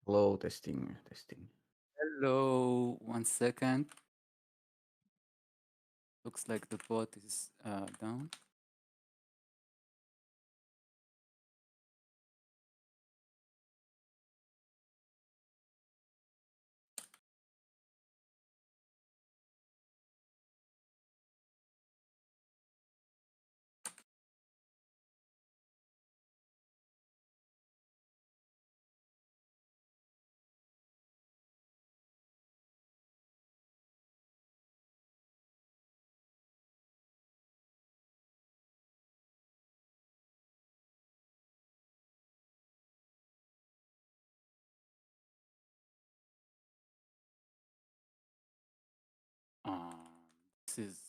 Hello, testing, testing. Hello, 1 second. Looks like the bot is down. Um, this is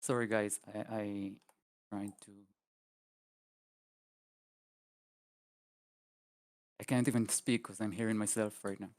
sorry, guys. I trying to. I can't even speak because I'm hearing myself right now.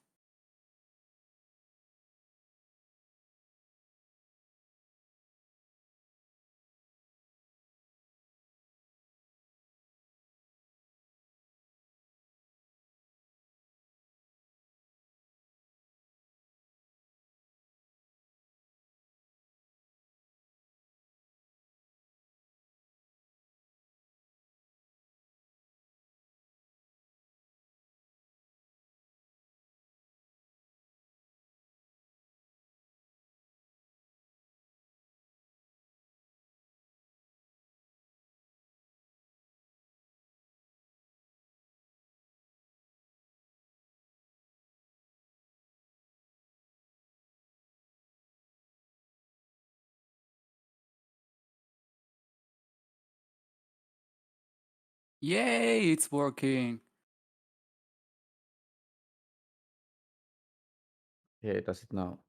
Yay! It's working. Hey, does it now?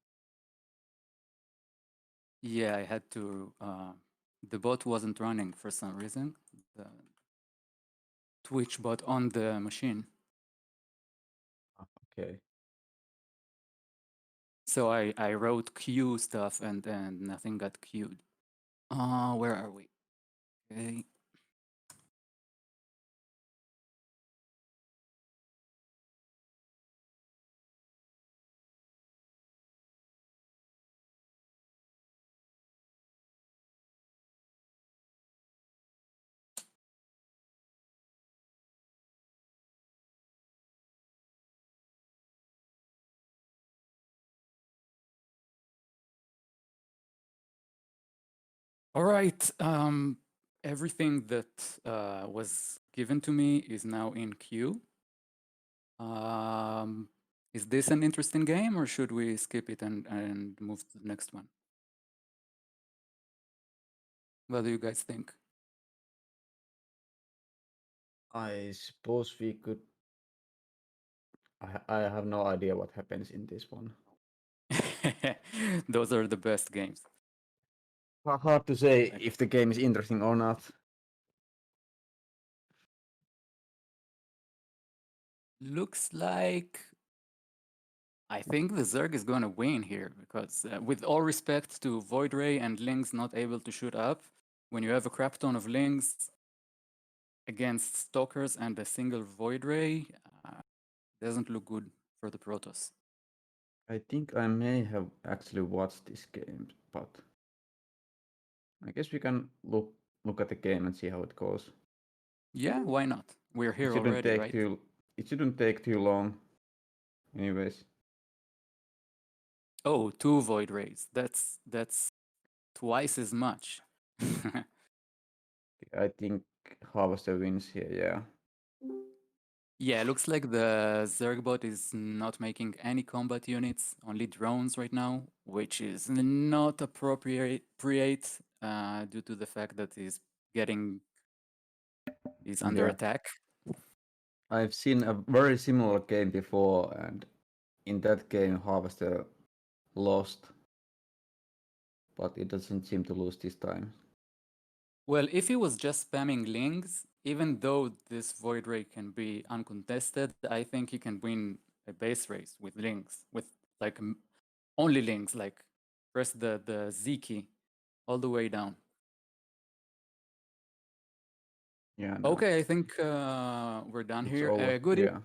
Yeah, I had to. The bot wasn't running for some reason. The Twitch bot on the machine. Okay. So I wrote queue stuff and nothing got queued. Where are we? Okay. All right. Everything that was given to me is now in queue. Um, is this an interesting game, or should we skip it and move to the next one? What do you guys think? I suppose we could. I have no idea what happens in this one. Those are the best games. Hard to say Like, if the game is interesting or not. looks like I think the Zerg is going to win here because, with all respect to Void Ray and Lings not able to shoot up, when you have a crap ton of Lings against Stalkers and a single Void Ray, uh, doesn't look good for the Protoss. I think I may have actually watched this game, but I guess we can look at the game and see how it goes. Yeah, why not? We're It here shouldn't already, take right? too. It shouldn't take too long, anyways. Oh, two Void Rays. That's twice as much. I think Harvester wins here. Yeah. Yeah, looks like the Zergbot is not making any combat units, only drones right now, which is not appropriate due to the fact that he's under Yeah. attack. I've seen a very similar game before, and in that game Harvester lost, but it doesn't seem to lose this time. Well, if he was just spamming Lings, even though this Void Ray can be uncontested, I think he can win a base race with Lings, with like only Lings, like press the Z key all the way down. Yeah. No, Okay, I think we're done it's here. over. Good, Yeah.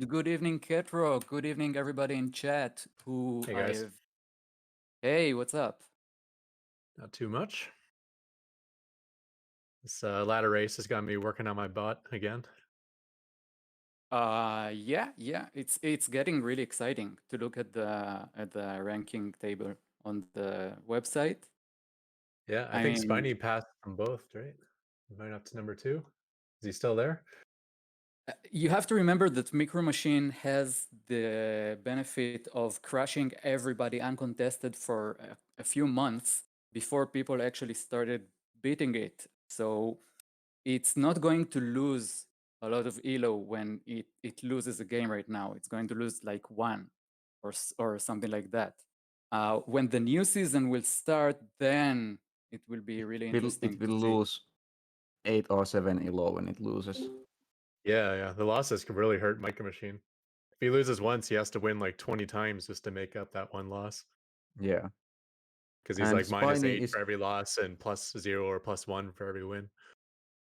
good evening, Ketro. Good evening, everybody in chat. Hey, guys. Hey, what's up? Not too much. This ladder race has got me working on my bot again. Yeah, it's getting really exciting to look at the ranking table on the website. Yeah, I think Spiny passed from both, right? Going up to number 2. Is he still there? You have to remember that Micro Machine has the benefit of crushing everybody uncontested for a few months before people actually started beating it. So it's not going to lose a lot of elo when it loses a game right now. It's going to lose like 1 or something like that. When the new season will start, then it will be really interesting. It will lose 8 or 7 elo when it loses. Yeah. The losses could really hurt Micro Machine. If he loses once, he has to win like 20 times just to make up that one loss. Yeah. Because he's And like Spiny -8 for every loss and +0 or +1 for every win.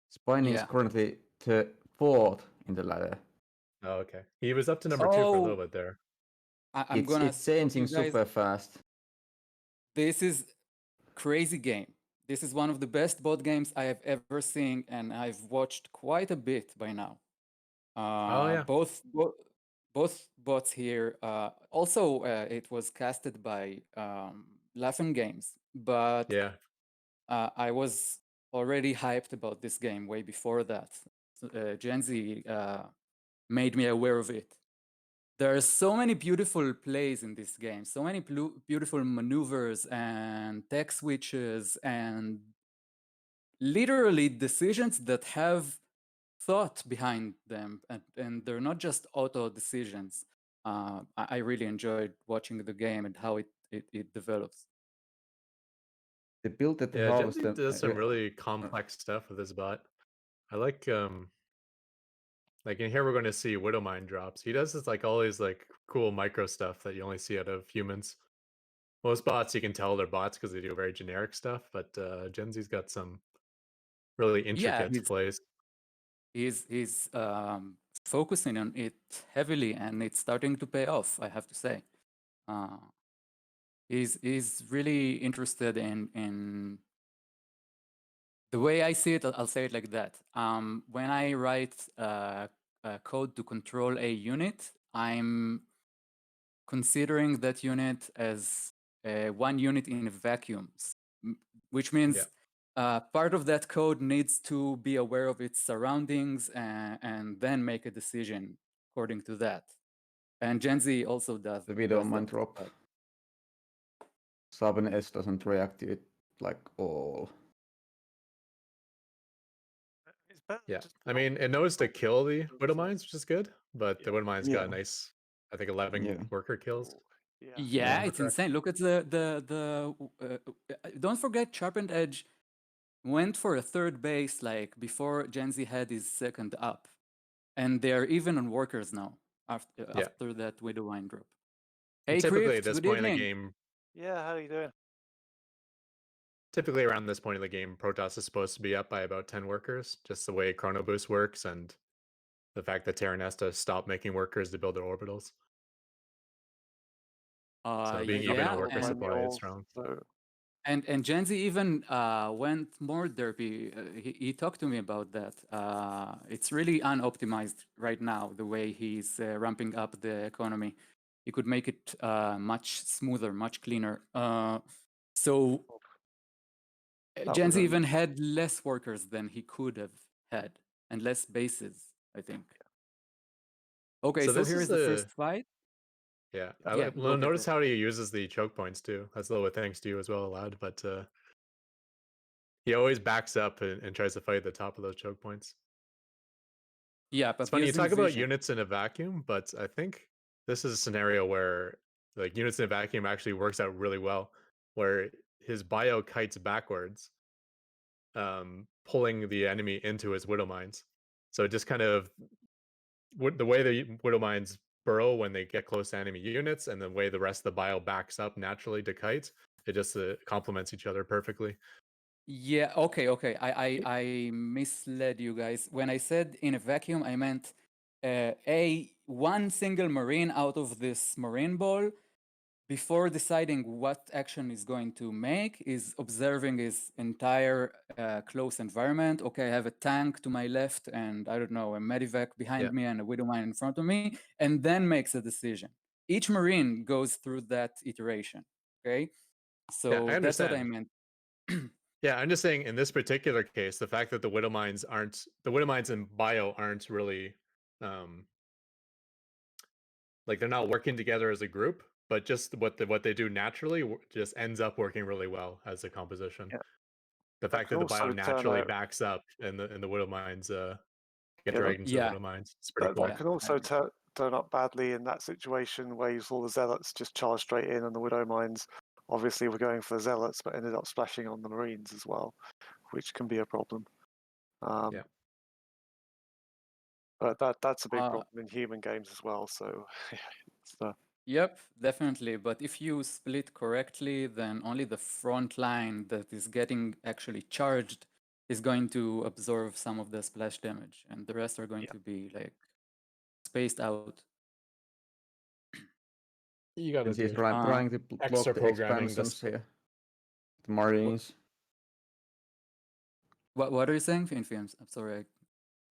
Spiny is currently the 4th in the ladder. Oh, okay. He was up to number 2 for a little bit there. It's changing super fast. This is crazy game. This is one of the best bot games I have ever seen, and I've watched quite a bit by now. Oh yeah. Both bots here. Also, it was casted by Laughing Games, but yeah, I was already hyped about this game way before that. Gen Z made me aware of it. There are so many beautiful plays in this game, so many beautiful maneuvers and tech switches and literally decisions that have thought behind them, and they're not just auto decisions. I really enjoyed watching the game and how it develops. They built it to yeah, Gen Z Harvester. does some really complex stuff with his bot. I like in here we're going to see Widowmine drops. He does this like all these like cool micro stuff that you only see out of humans. Most bots you can tell they're bots because they do very generic stuff, but Gen Z's got some really intricate plays. He's focusing on it heavily, and it's starting to pay off, I have to say. He's really interested in the way I see it. I'll say it like that. When I write code to control a unit, I'm considering that unit as one unit in a vacuum, which means part of that code needs to be aware of its surroundings and then make a decision according to that. And Gen Z also does the Widowmine drop. Saben S doesn't react to it like all. Yeah, I mean, it knows to kill the Widowmines, which is good, but the Widowmine's got a nice, I think, 11 worker kills. Yeah, it's insane. Look at don't forget Sharpened Edge went for a third base like before Gen Z had his second up, and they're even on workers now after that Widowmine drop. Hey, typically at Crypt, this good point evening. in the game. Yeah, how are you doing? Typically around this point in the game, Protoss is supposed to be up by about 10 workers, just the way Chrono Boost works and the fact that Terran has to stop making workers to build their orbitals. So being even on worker supply is strong. And Gen Z even went more derpy. He talked to me about that. It's really unoptimized right now, the way he's ramping up the economy. He could make it much smoother, much cleaner. So Gen Z even had less workers than he could have had, and less bases, I think. Okay, So so this here is is the first fight. Yeah, Yeah, go ahead, notice go how he uses the choke points too. That's a little bit thanks to you as well, Lad. But he always backs up and tries to fight at the top of those choke points. Yeah, It's but funny you using talk about vision. units in a vacuum, but I think this is a scenario where like units in a vacuum actually works out really well, where his bio kites backwards, pulling the enemy into his widow mines. So it just kind of the way the widow mines burrow when they get close to enemy units, and the way the rest of the bio backs up naturally to kites, it just complements each other perfectly. Yeah, okay. I misled you guys. When I said in a vacuum, I meant one single marine out of this marine ball, before deciding what action is going to make, is observing his entire close environment. Okay, I have a tank to my left, and I don't know, a medivac behind Yeah. me, and a widow mine in front of me, and then makes a decision. Each marine goes through that iteration. Okay, so I that's what I understand. meant. Yeah, I'm just saying in this particular case, the fact that the widow mines in bio aren't really like they're not working together as a group, but just what they do naturally just ends up working really well as a composition. Yeah. The That fact can that the bio also turn naturally out, backs up and the widow mines get Yeah, dragged into the Yeah, widow mines. It's pretty that, cool. that can also turn up badly in that situation where you saw the zealots just charge straight in, and the widow mines obviously were going for the zealots, but ended up splashing on the marines as well, which can be a problem. Yeah. But that's a big Uh, problem in human games as well. So it's, Yep, definitely. But if you split correctly, then only the front line that is getting actually charged is going to absorb some of the splash damage, and the rest are going to be like spaced out. You got to And he's do trying to block extra the programming. expansions here. The Marines. What are you saying, Finfiams? I'm sorry. I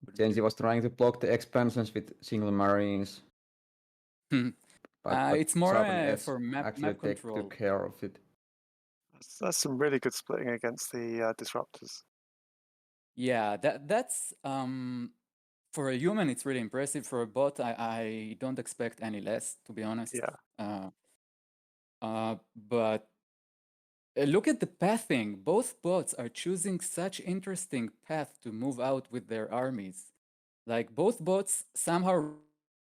couldn't Genji hear. was trying to block the expansions with single Marines. But It's more Sharpen S for actually map control. took care of it. that's some really good splitting against the disruptors. Yeah, that's for a human, it's really impressive. For a bot, I don't expect any less, to be honest. Yeah. But look at the pathing. Both bots are choosing such interesting path to move out with their armies. Like both bots somehow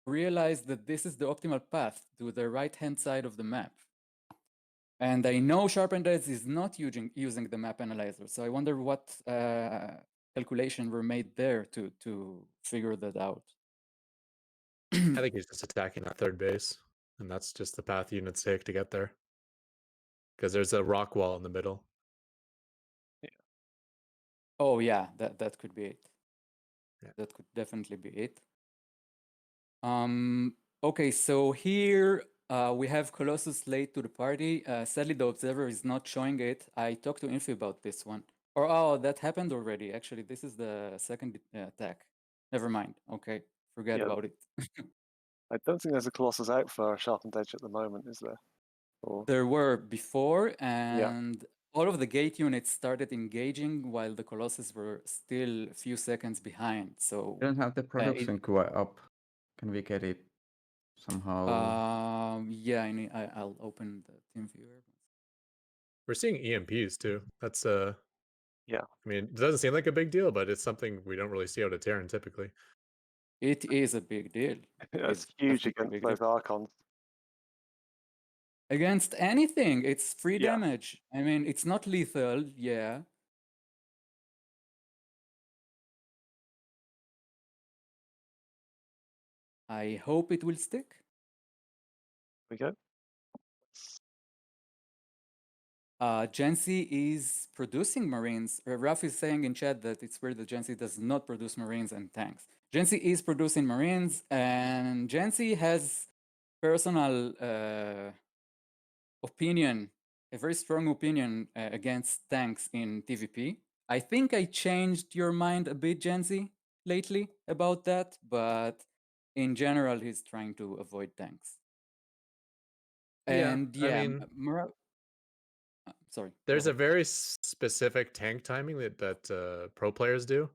realize that this is the optimal path to the right-hand side of the map. And I know Sharpened Edge is not using the map analyzer, so I wonder what calculations were made there to figure that out. I think he's just attacking that third base, and that's just the path units take to get there. Because there's a rock wall in the middle. Oh yeah, that could be it. Yeah. That could definitely be it. Okay, so here we have Colossus late to the party. Sadly, the observer is not showing it. I talked to Infi about this one. Or oh, that happened already. Actually, this is the second attack. Never mind. Okay, forget Yeah. about it. I don't think there's a Colossus out for Sharpened Edge at the moment, is there? Or There were before, and all of the gate units started engaging while the Colossus were still a few seconds behind. So We don't have the production queue up. Can we get it somehow? yeah, I'll open the team viewer. We're seeing EMPs too. That's Yeah. I mean, it doesn't seem like a big deal, but it's something we don't really see out of Terran typically. It is a big deal. It's It's huge definitely a against big those deal. Archons. Against anything, it's free Yeah. damage. I mean, it's not lethal, yeah. I hope it will stick. We go. Gen Z is producing Marines. Raf is saying in chat that it's weird that Gen Z does not produce Marines and tanks. Gen Z is producing Marines, and Gen Z has personal opinion, a very strong opinion against tanks in TVP. I think I changed your mind a bit, Gen Z, lately about that, but in general, he's trying to avoid tanks. And yeah, I mean, sorry. there's a very specific tank timing that pro players do,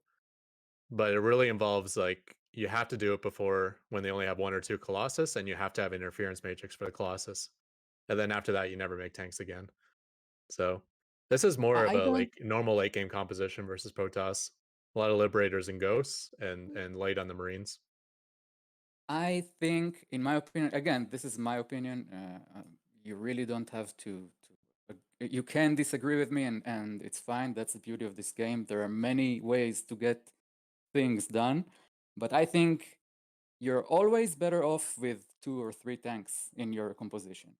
but it really involves like you have to do it before when they only have 1 or 2 Colossus, and you have to have interference matrix for the Colossus. And then after that, you never make tanks again. So this is more of I a don't. like normal late game composition versus Protoss. A lot of Liberators and Ghosts, and light on the Marines. I think, in my opinion, again, this is my opinion. You really don't have to. You can disagree with me, and it's fine. That's the beauty of this game. There are many ways to get things done, but I think you're always better off with 2 or 3 tanks in your composition.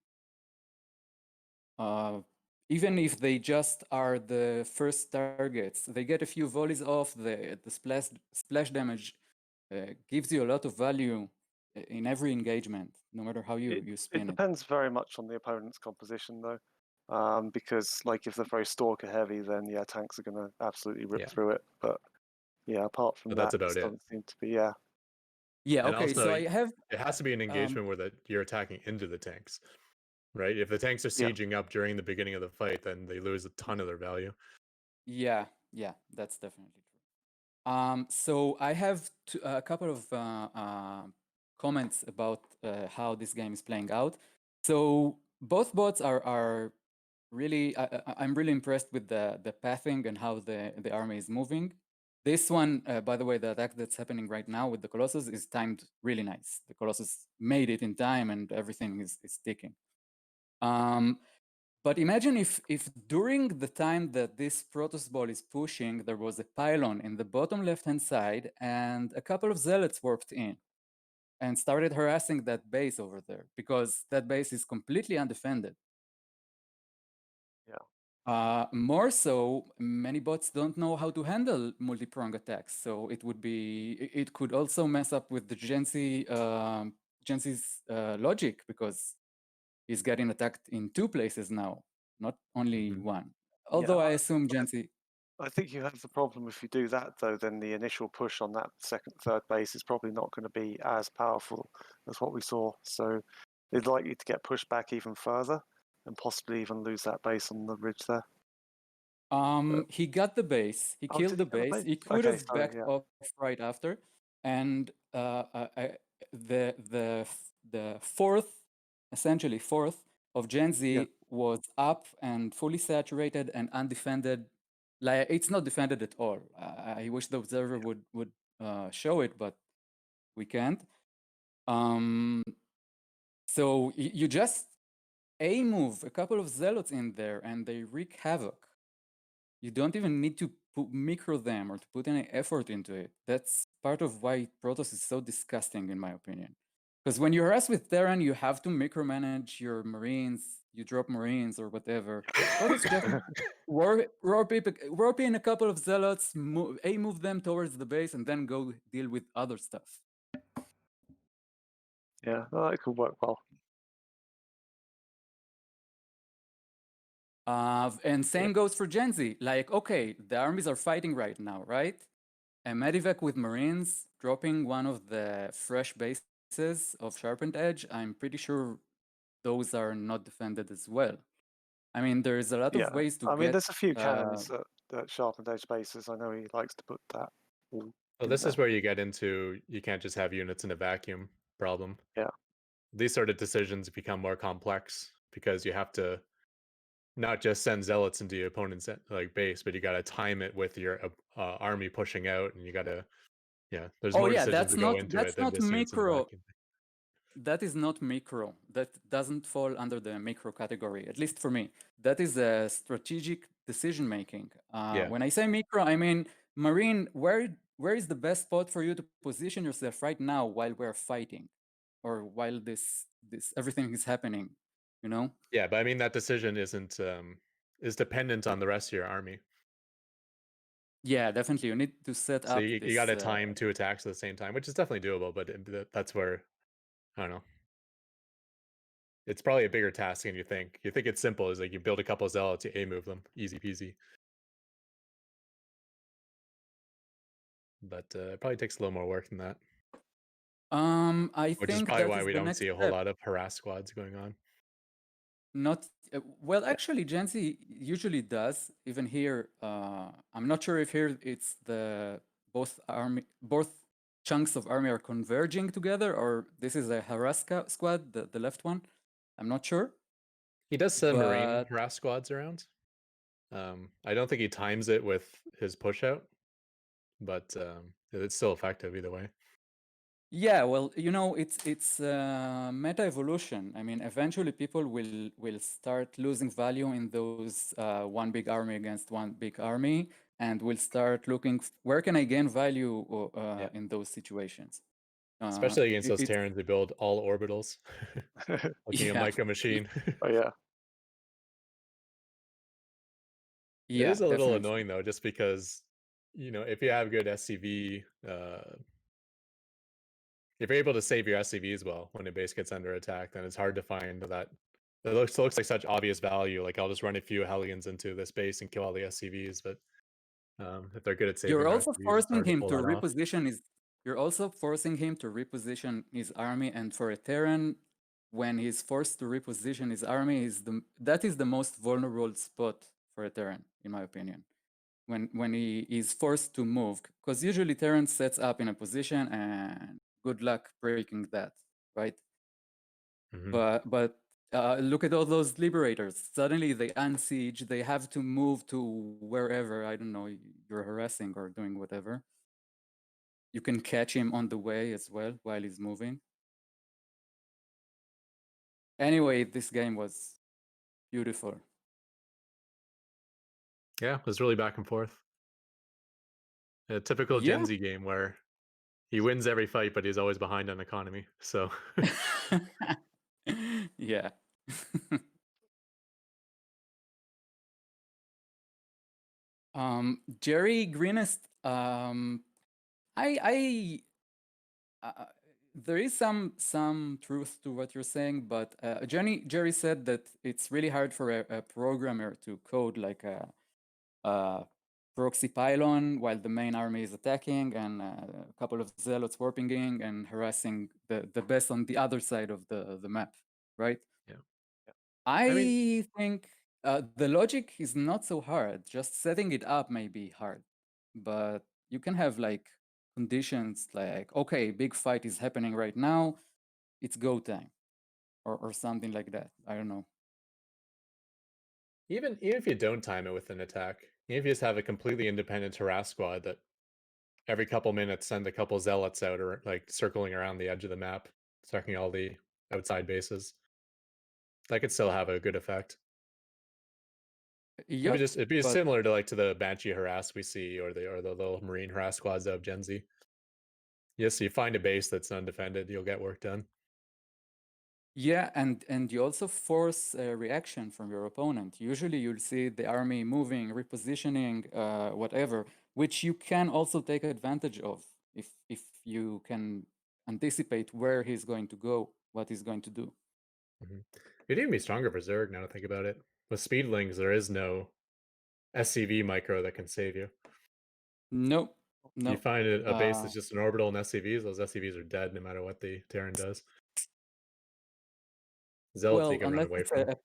Even if they just are the first targets, they get a few volleys off. The splash damage gives you a lot of value in every engagement, no matter how you It spin it. depends very much on the opponent's composition, though, because like if they're very stalker heavy, then yeah, tanks are going to absolutely rip Yeah. through it. But yeah, apart from But that, that's about this it. doesn't seem to be. Yeah, Yeah. And Okay. So also, I have. it has to be an engagement where you're attacking into the tanks, right? If the tanks are Yeah. sieging up during the beginning of the fight, then they lose a ton of their value. Yeah. Yeah. That's definitely true. So I have a couple of comments about how this game is playing out. So both bots are really. I'm really impressed with the pathing and how the army is moving. This one, by the way, the attack that's happening right now with the Colossus is timed really nice. The Colossus made it in time, and everything is ticking. But imagine if during the time that this Protoss ball is pushing, there was a pylon in the bottom left-hand side, and a couple of zealots warped in and started harassing that base over there, because that base is completely undefended. Yeah. More so, many bots don't know how to handle multi-prong attacks, so it could also mess up with the Gensi's logic, because he's getting attacked in 2 places now, not only Mhm. one. Although Yeah, I assume Gensi. I think you have the problem if you do that, though. Then the initial push on that second, third base is probably not going to be as powerful as what we saw. So it's likely to get pushed back even further and possibly even lose that base on the ridge there. He got the base. He Oh, killed did the he get the base. base? He could Okay, have sorry, backed yeah. off right after, and the fourth, essentially fourth of Gen Z Yeah. was up and fully saturated and undefended. Like, it's not defended at all. I wish the observer would show it, but we can't. So you just move a couple of zealots in there, and they wreak havoc. You don't even need to micro them or to put any effort into it. That's part of why Protoss is so disgusting, in my opinion. Because when you harass with Terran, you have to micromanage your Marines. You drop Marines or whatever. Protoss just warp in a couple of zealots, move them towards the base, and then go deal with other stuff. Yeah, well, it could work well. And same goes for Gen Z. Like, okay, the armies are fighting right now, right? A Medivac with Marines dropping one of the fresh bases of Sharpened Edge, I'm pretty sure those are not defended as well. I mean, there's a lot Yeah, of ways to I mean, get. there's a few cannons at Sharpened Edge bases. I know he likes to put that. Well, in this is there. where you get into you can't just have units in a vacuum problem. Yeah. These sort of decisions become more complex because you have to not just send zealots into your opponent's like base, but you got to time it with your army pushing out, and you got to there's more decisions that's to go not into that's it than not just units in a micro. vacuum. That is not micro. That doesn't fall under the micro category, at least for me. That is a strategic decision making. Yeah. When I say micro, I mean, Marine, where is the best spot for you to position yourself right now while we're fighting, or while this everything is happening, you know? Yeah, but I mean that decision isn't is dependent on the rest of your army. Yeah, definitely. You need to set So up you this. got to time 2 attacks at the same time, which is definitely doable, but that's where I don't know. It's probably a bigger task than you think. You think it's simple, is like you build a couple of zealots, you move them, easy peasy. But it probably takes a little more work than that. I Which is think probably that why is we the don't next see a whole step. lot of harass squads going on. Not well, actually, Gen Z usually does. Even here, I'm not sure if here it's the both chunks of army are converging together, or this is a harass squad, the left one. I'm not sure. He does send Marine But- harass squads around. I don't think he times it with his push out, but it's still effective either way. Yeah, well, it's meta evolution. I mean, eventually people will start losing value in those one big army against one big army, and will start looking where can I gain value in those situations. Especially against those it's- Terrans who build all orbitals. Looking at Yeah. Micro Machine. Oh yeah. Yeah, It is a little definitely. annoying though, just because if you have good SCV, if you're able to save your SCVs well when a base gets under attack, then it's hard to find that. It looks like such obvious value. Like I'll just run a few Hellions into this base and kill all the SCVs, but if they're good at saving, You're their also SCVs, it's forcing hard to him pull to that off. reposition his. You're also forcing him to reposition his army, and for a Terran, when he's forced to reposition his army, that is the most vulnerable spot for a Terran, in my opinion. When he is forced to move, because usually Terran sets up in a position, and good luck breaking that, right? Mhm. But look at all those liberators. Suddenly they unsiege. They have to move to wherever, I don't know, you're harassing or doing whatever. You can catch him on the way as well while he's moving. Anyway, this game was beautiful. Yeah, it was really back and forth. A typical Yeah. Gen Z game where he wins every fight, but he's always behind on economy. So Yeah. Jerry Greenest, there is some truth to what you're saying, but Jerry said that it's really hard for a programmer to code like a proxy pylon while the main army is attacking, and a couple of zealots warping in and harassing the best on the other side of the map, right? Yeah. I think the logic is not so hard. Just setting it up may be hard, but you can have like conditions like, okay, big fight is happening right now, it's go time, or something like that. I don't know. even if you don't time it with an attack, even if you just have a completely independent harass squad that every couple minutes send a couple zealots out or like circling around the edge of the map, attacking all the outside bases, that could still have a good effect. Yep, It'd be but- similar to the Banshee harass we see, or the little Marine harass squads of Gen Z. Yes, you find a base that's undefended, you'll get work done. Yeah, and you also force a reaction from your opponent. Usually you'll see the army moving, repositioning, whatever, which you can also take advantage of if you can anticipate where he's going to go, what he's going to do. It'd even be stronger for Zerg now to think about it. With Speedlings, there is no SCV micro that can save you. Nope. No. You find a base that's just an orbital and SCVs, those SCVs are dead no matter what the Terran does. Zealots you can run unless away it's from. a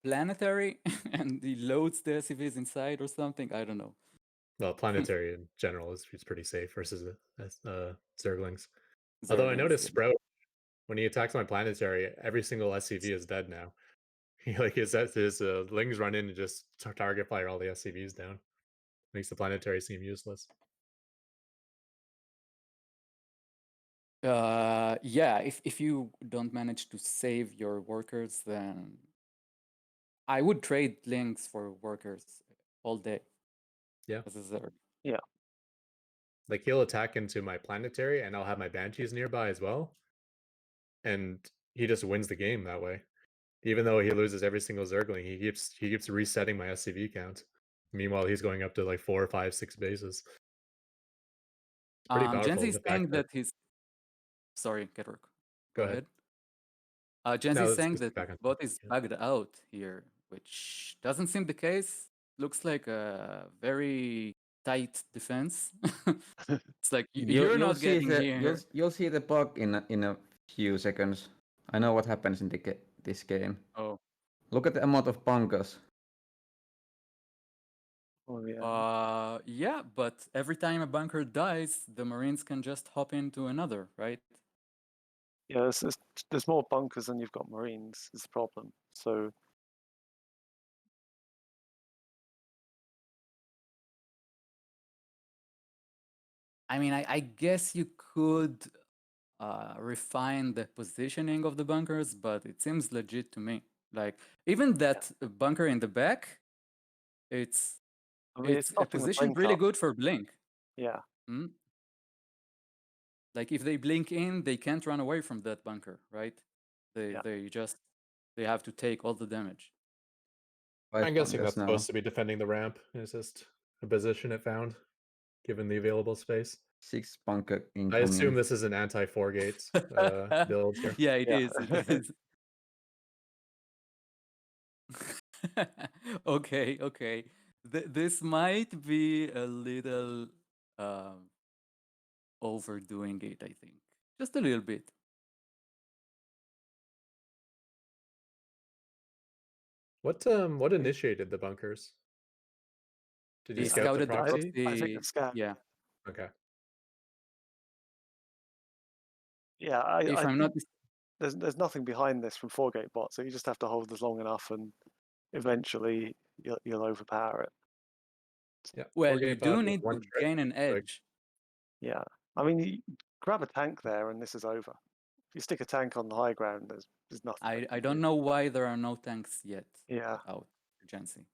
planetary and he loads the SCVs inside or something, I don't know. Well, planetary in general is pretty safe versus Zerglings. Although I Zerglings, noticed yeah. Sprout, when he attacks my planetary, every single SCV is dead now. Like his lings run in and just target fire all the SCVs down. Makes the planetary seem useless. Yeah, if you don't manage to save your workers, then I would trade links for workers all day. Yeah. As a Zerg. Yeah. Like he'll attack into my planetary and I'll have my Banshees nearby as well. And he just wins the game that way. Even though he loses every single Zergling, he keeps resetting my SCV count. Meanwhile, he's going up to like 4, 5, 6 bases. It's pretty powerful. Gen Z the fact saying that he's sorry, Ketrock. Go ahead. Gen Z No, is let's saying just that back on bot topic, is yeah. bugged out here, which doesn't seem the case. Looks like a very tight defense. It's like you're not getting here. You'll see the bug in a few seconds. I know what happens in this game. Oh, Look at the amount of bunkers. Oh yeah. Yeah, but every time a bunker dies, the Marines can just hop into another, right? Yeah, there's more bunkers than you've got Marines is the problem. So I mean, I guess you could refine the positioning of the bunkers, but it seems legit to me. Like even that bunker in the back, it's I mean, it's stopping the positioned blink really up. good for blink. Yeah. Mm? Like if they blink in, they can't run away from that bunker, right? Yeah. They have to take all the damage. Five I'm guessing bunkers that's now. supposed to be defending the ramp. It's just a position it found, given the available space. 6 bunker I incoming. assume this is an anti-4 gates build here. Yeah, it Yeah. is. It is. Okay. This might be a little overdoing it, I think. Just a little bit. What initiated the bunkers? Did you He scout the scouted the proxy? I think proxy. the scout. Yeah. Okay. Yeah, If I I'm think not there's nothing behind this from 4-gate bot, so you just have to hold this long enough, and eventually you'll overpower it. Yeah. well, 4 you gate bot do with need one to trick. gain an edge. Yeah, I mean, you grab a tank there, and this is over. If you stick a tank on the high ground, there's nothing. they I can don't do. know why there are no tanks yet Yeah, out for Gensi.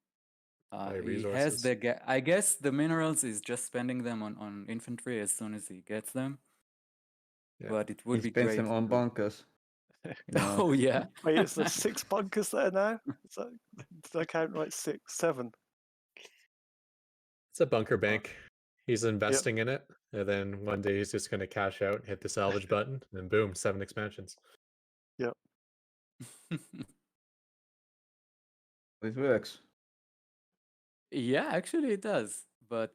By He has resources. the I guess the minerals is just spending them on infantry as soon as he gets them. Yeah. But it He would be spends great. them on to- bunkers. You know, Oh yeah. wait, is there 6 bunkers there now? So, did I count right? 6, 7. It's a bunker bank. He's investing in it, and then one day he's just going to cash out, hit the salvage button, and boom, 7 expansions. it works. Yeah, actually it does. But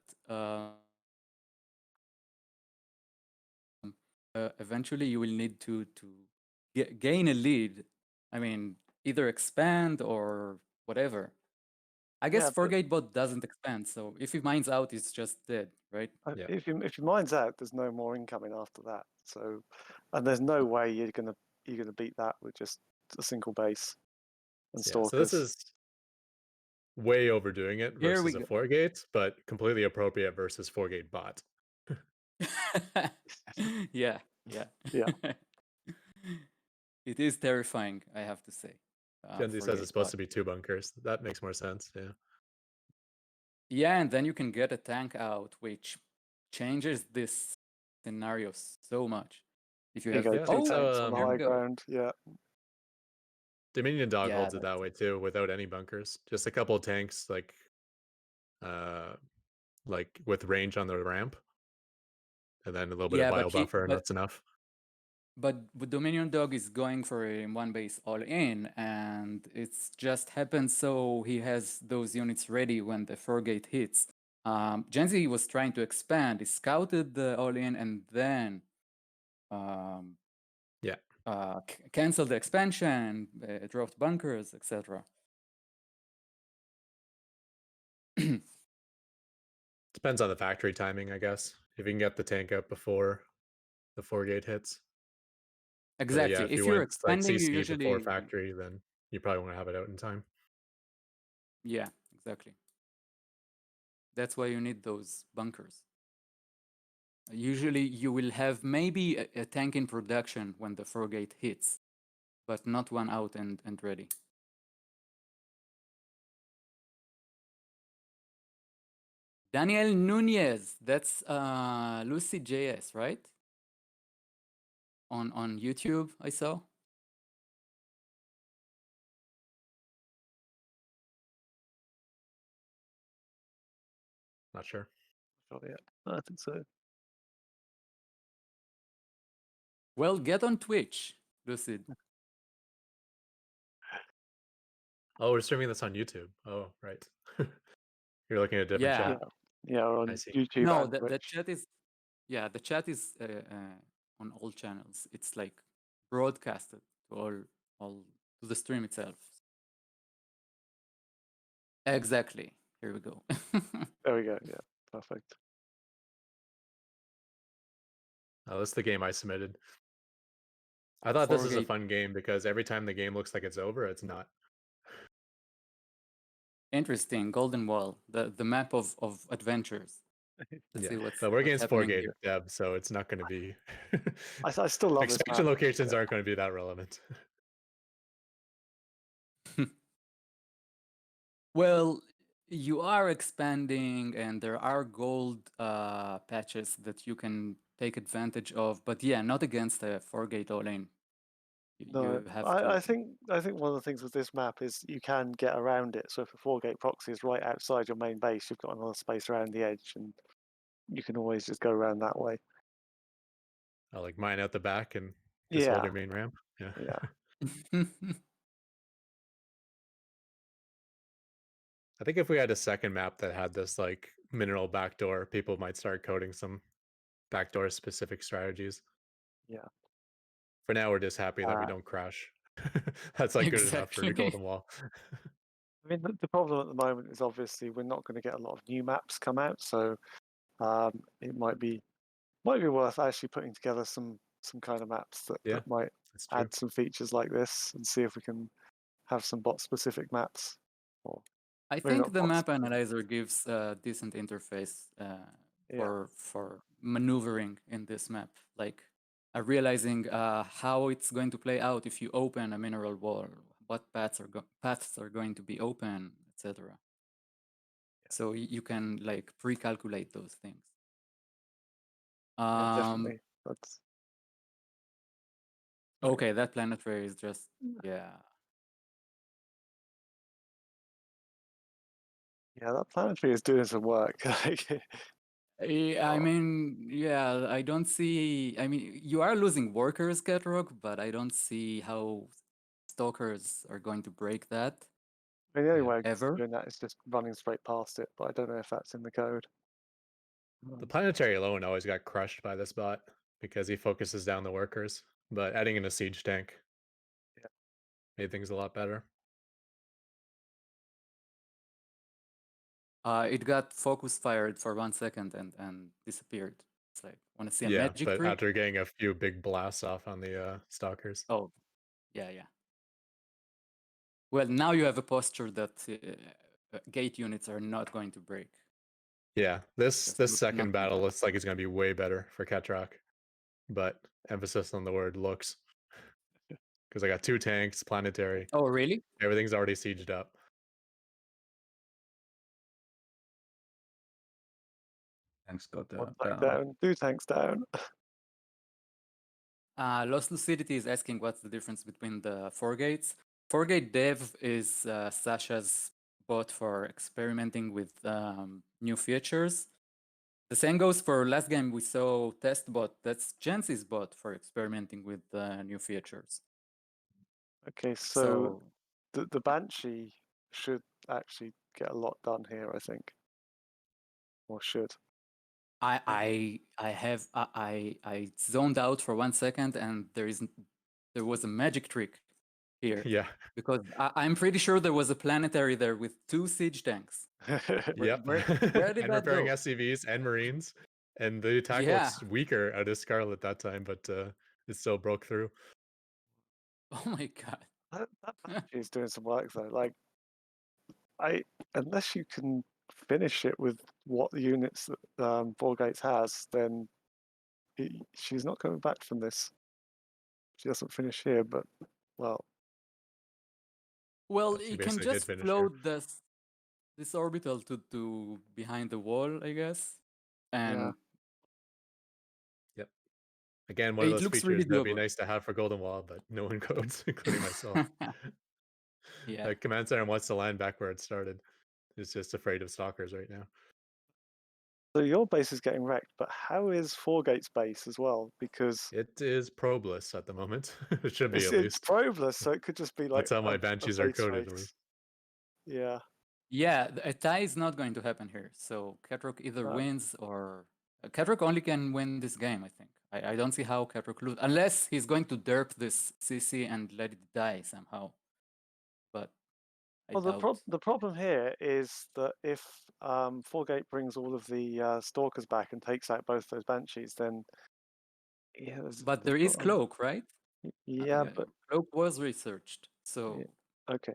eventually you will need to gain a lead. I mean, either expand or whatever. I guess Yeah, but 4-gate bot doesn't expand, so if he mines out, it's just dead, right? Yeah. if your mine's out, there's no more incoming after that. So, and there's no way you're gonna beat that with just a single base and Yeah, stalkers. so this is way overdoing it Here we versus a go. 4 gate, but completely appropriate versus 4 gate bot. Yeah. Yeah. It is terrifying, I have to say. Genzi says 4-gate it's supposed bot. to be 2 bunkers. That makes more sense. Yeah. Yeah, and then you can get a tank out, which changes this scenario so much. If you You have go Yeah, two that's tanks how, on the here we high go. ground. Yeah. Dominion Dog Yeah, holds it that way too, without any bunkers. Just a couple of tanks, like with range on the ramp, and then a little bit of Yeah, bio buffer, and that's enough. but Dominion Dog is going for a one base all in, and it's just happens so he has those units ready when the 4-gate hits. Genzi was trying to expand. He scouted the all in and then canceled the expansion, dropped bunkers, etc. Depends on the factory timing, I guess. If you can get the tank out before the 4-gate hits. Exactly. Yeah, if you you're went like expanding, you CC before usually factory, then you probably want to have it out in time. yeah, exactly. That's why you need those bunkers. Usually you will have maybe a tank in production when the 4-gate hits, but not one out and ready. Daniel Nunez, that's Lucy JS, right? On YouTube, I saw. Not sure. Oh, yeah. I think so. Well, get on Twitch, Lucid. Oh, we're streaming this on YouTube. Oh, right. You're looking at a different Yeah. chat. Yeah, on I see. YouTube No, and the Twitch. chat is the chat is on all channels. It's like broadcasted to all to the stream itself. Exactly. Here we go. There we go. Yeah, perfect. Oh, that's the game I submitted. I thought this was a Forgate. fun game because every time the game looks like it's over, it's not. Interesting. Golden Wall, the map of adventures. Let's see what's But we're against happening Forgate, here. Deb, so it's not going to be. I still love this Expansion map. locations aren't going to be that relevant. Well, you are expanding, and there are gold patches that you can take advantage of. But yeah, not against a Forgate all-in. No, You have to. I think one of the things with this map is you can get around it. So if a 4-gate proxy is right outside your main base, you've got another space around the edge, and you can always just go around that way. I'll like mine out the back and just hold your main ramp. Yeah. Yeah. I think if we had a second map that had this like mineral backdoor, people might start coding some backdoor specific strategies. Yeah. For now, we're just happy that we don't crash. That's like good enough for the Exactly. Golden Wall. I mean, the problem at the moment is obviously we're not going to get a lot of new maps come out, so it might be worth actually putting together some kind of maps that might That's true. add some features like this and see if we can have some bot specific maps. Or I maybe think not the bot map specific. analyzer gives a decent interface Yeah. for maneuvering in this map, like realizing how it's going to play out if you open a mineral wall, what paths are going to be open, etc. So you can like pre-calculate those things. Yeah, definitely. That's Okay, that planetary is just yeah. yeah, that planetary is doing some work. Like, I mean, yeah, I don't see. I mean, you are losing workers, Catrock, but I don't see how stalkers are going to break that I mean, the only Yeah. way of ever. doing that is just running straight past it, but I don't know if that's in the code. The planetary alone always got crushed by this bot because he focuses down the workers. But adding in a siege tank made things a lot better. It got focus fired for 1 second and disappeared. It's like, want to see a Yeah, magic but trick? after getting a few big blasts off on the stalkers. Oh, yeah. Well, now you have a posture that gate units are not going to break. Yeah, this Just this looking second at battle that. looks like it's going to be way better for Ketrock, but emphasis on the word looks, because I got 2 tanks, planetary, Oh, really? everything's already sieged up. Tanks go One down. tank down, 2 tanks down. Lost Lucidity is asking what's the difference between the 4 gates. 4-gate dev is Sasha's bot for experimenting with new features. The same goes for last game we saw test bot. That's Jensi's bot for experimenting with new features. Okay, so the Banshee should actually get a lot done here, I think. Or should. I zoned out for 1 second, and there was a magic trick here. Yeah. Because I'm pretty sure there was a planetary there with 2 siege tanks. Yep. Where did And that repairing go? SCVs and Marines. And the attack Yeah. looks weaker out of Scarlet that time, but it still broke through. Oh my god. That Banshee is doing some work though. Like, unless you can finish it with what the units that 4 gates has, then she's not coming back from this. She doesn't finish here, but well. Well, She you can basically did just finish float this orbital to behind the wall, I guess. And Yep. Again, one of it those looks features really that'd be doable. nice to have for Golden Wall, but no one codes, including myself. Yeah. Command Center wants to land back where it started. It's just afraid of stalkers right now. So your base is getting wrecked, but how is 4 gates base as well? Because It is probless at the moment. It should be it's at least. probless, so it could just be like That's how my a Banshees are base coded at race. least. Yeah. Yeah, a tie is not going to happen here. So Catrock either No. wins or Catrock only can win this game, I think. I don't see how Catrock lose unless he's going to derp this CC and let it die somehow. But I Well, doubt. the problem here is that if Foregate brings all of the stalkers back and takes out both those banshees, then yeah, But there is Cloak, right? yeah, but Cloak was researched, so okay.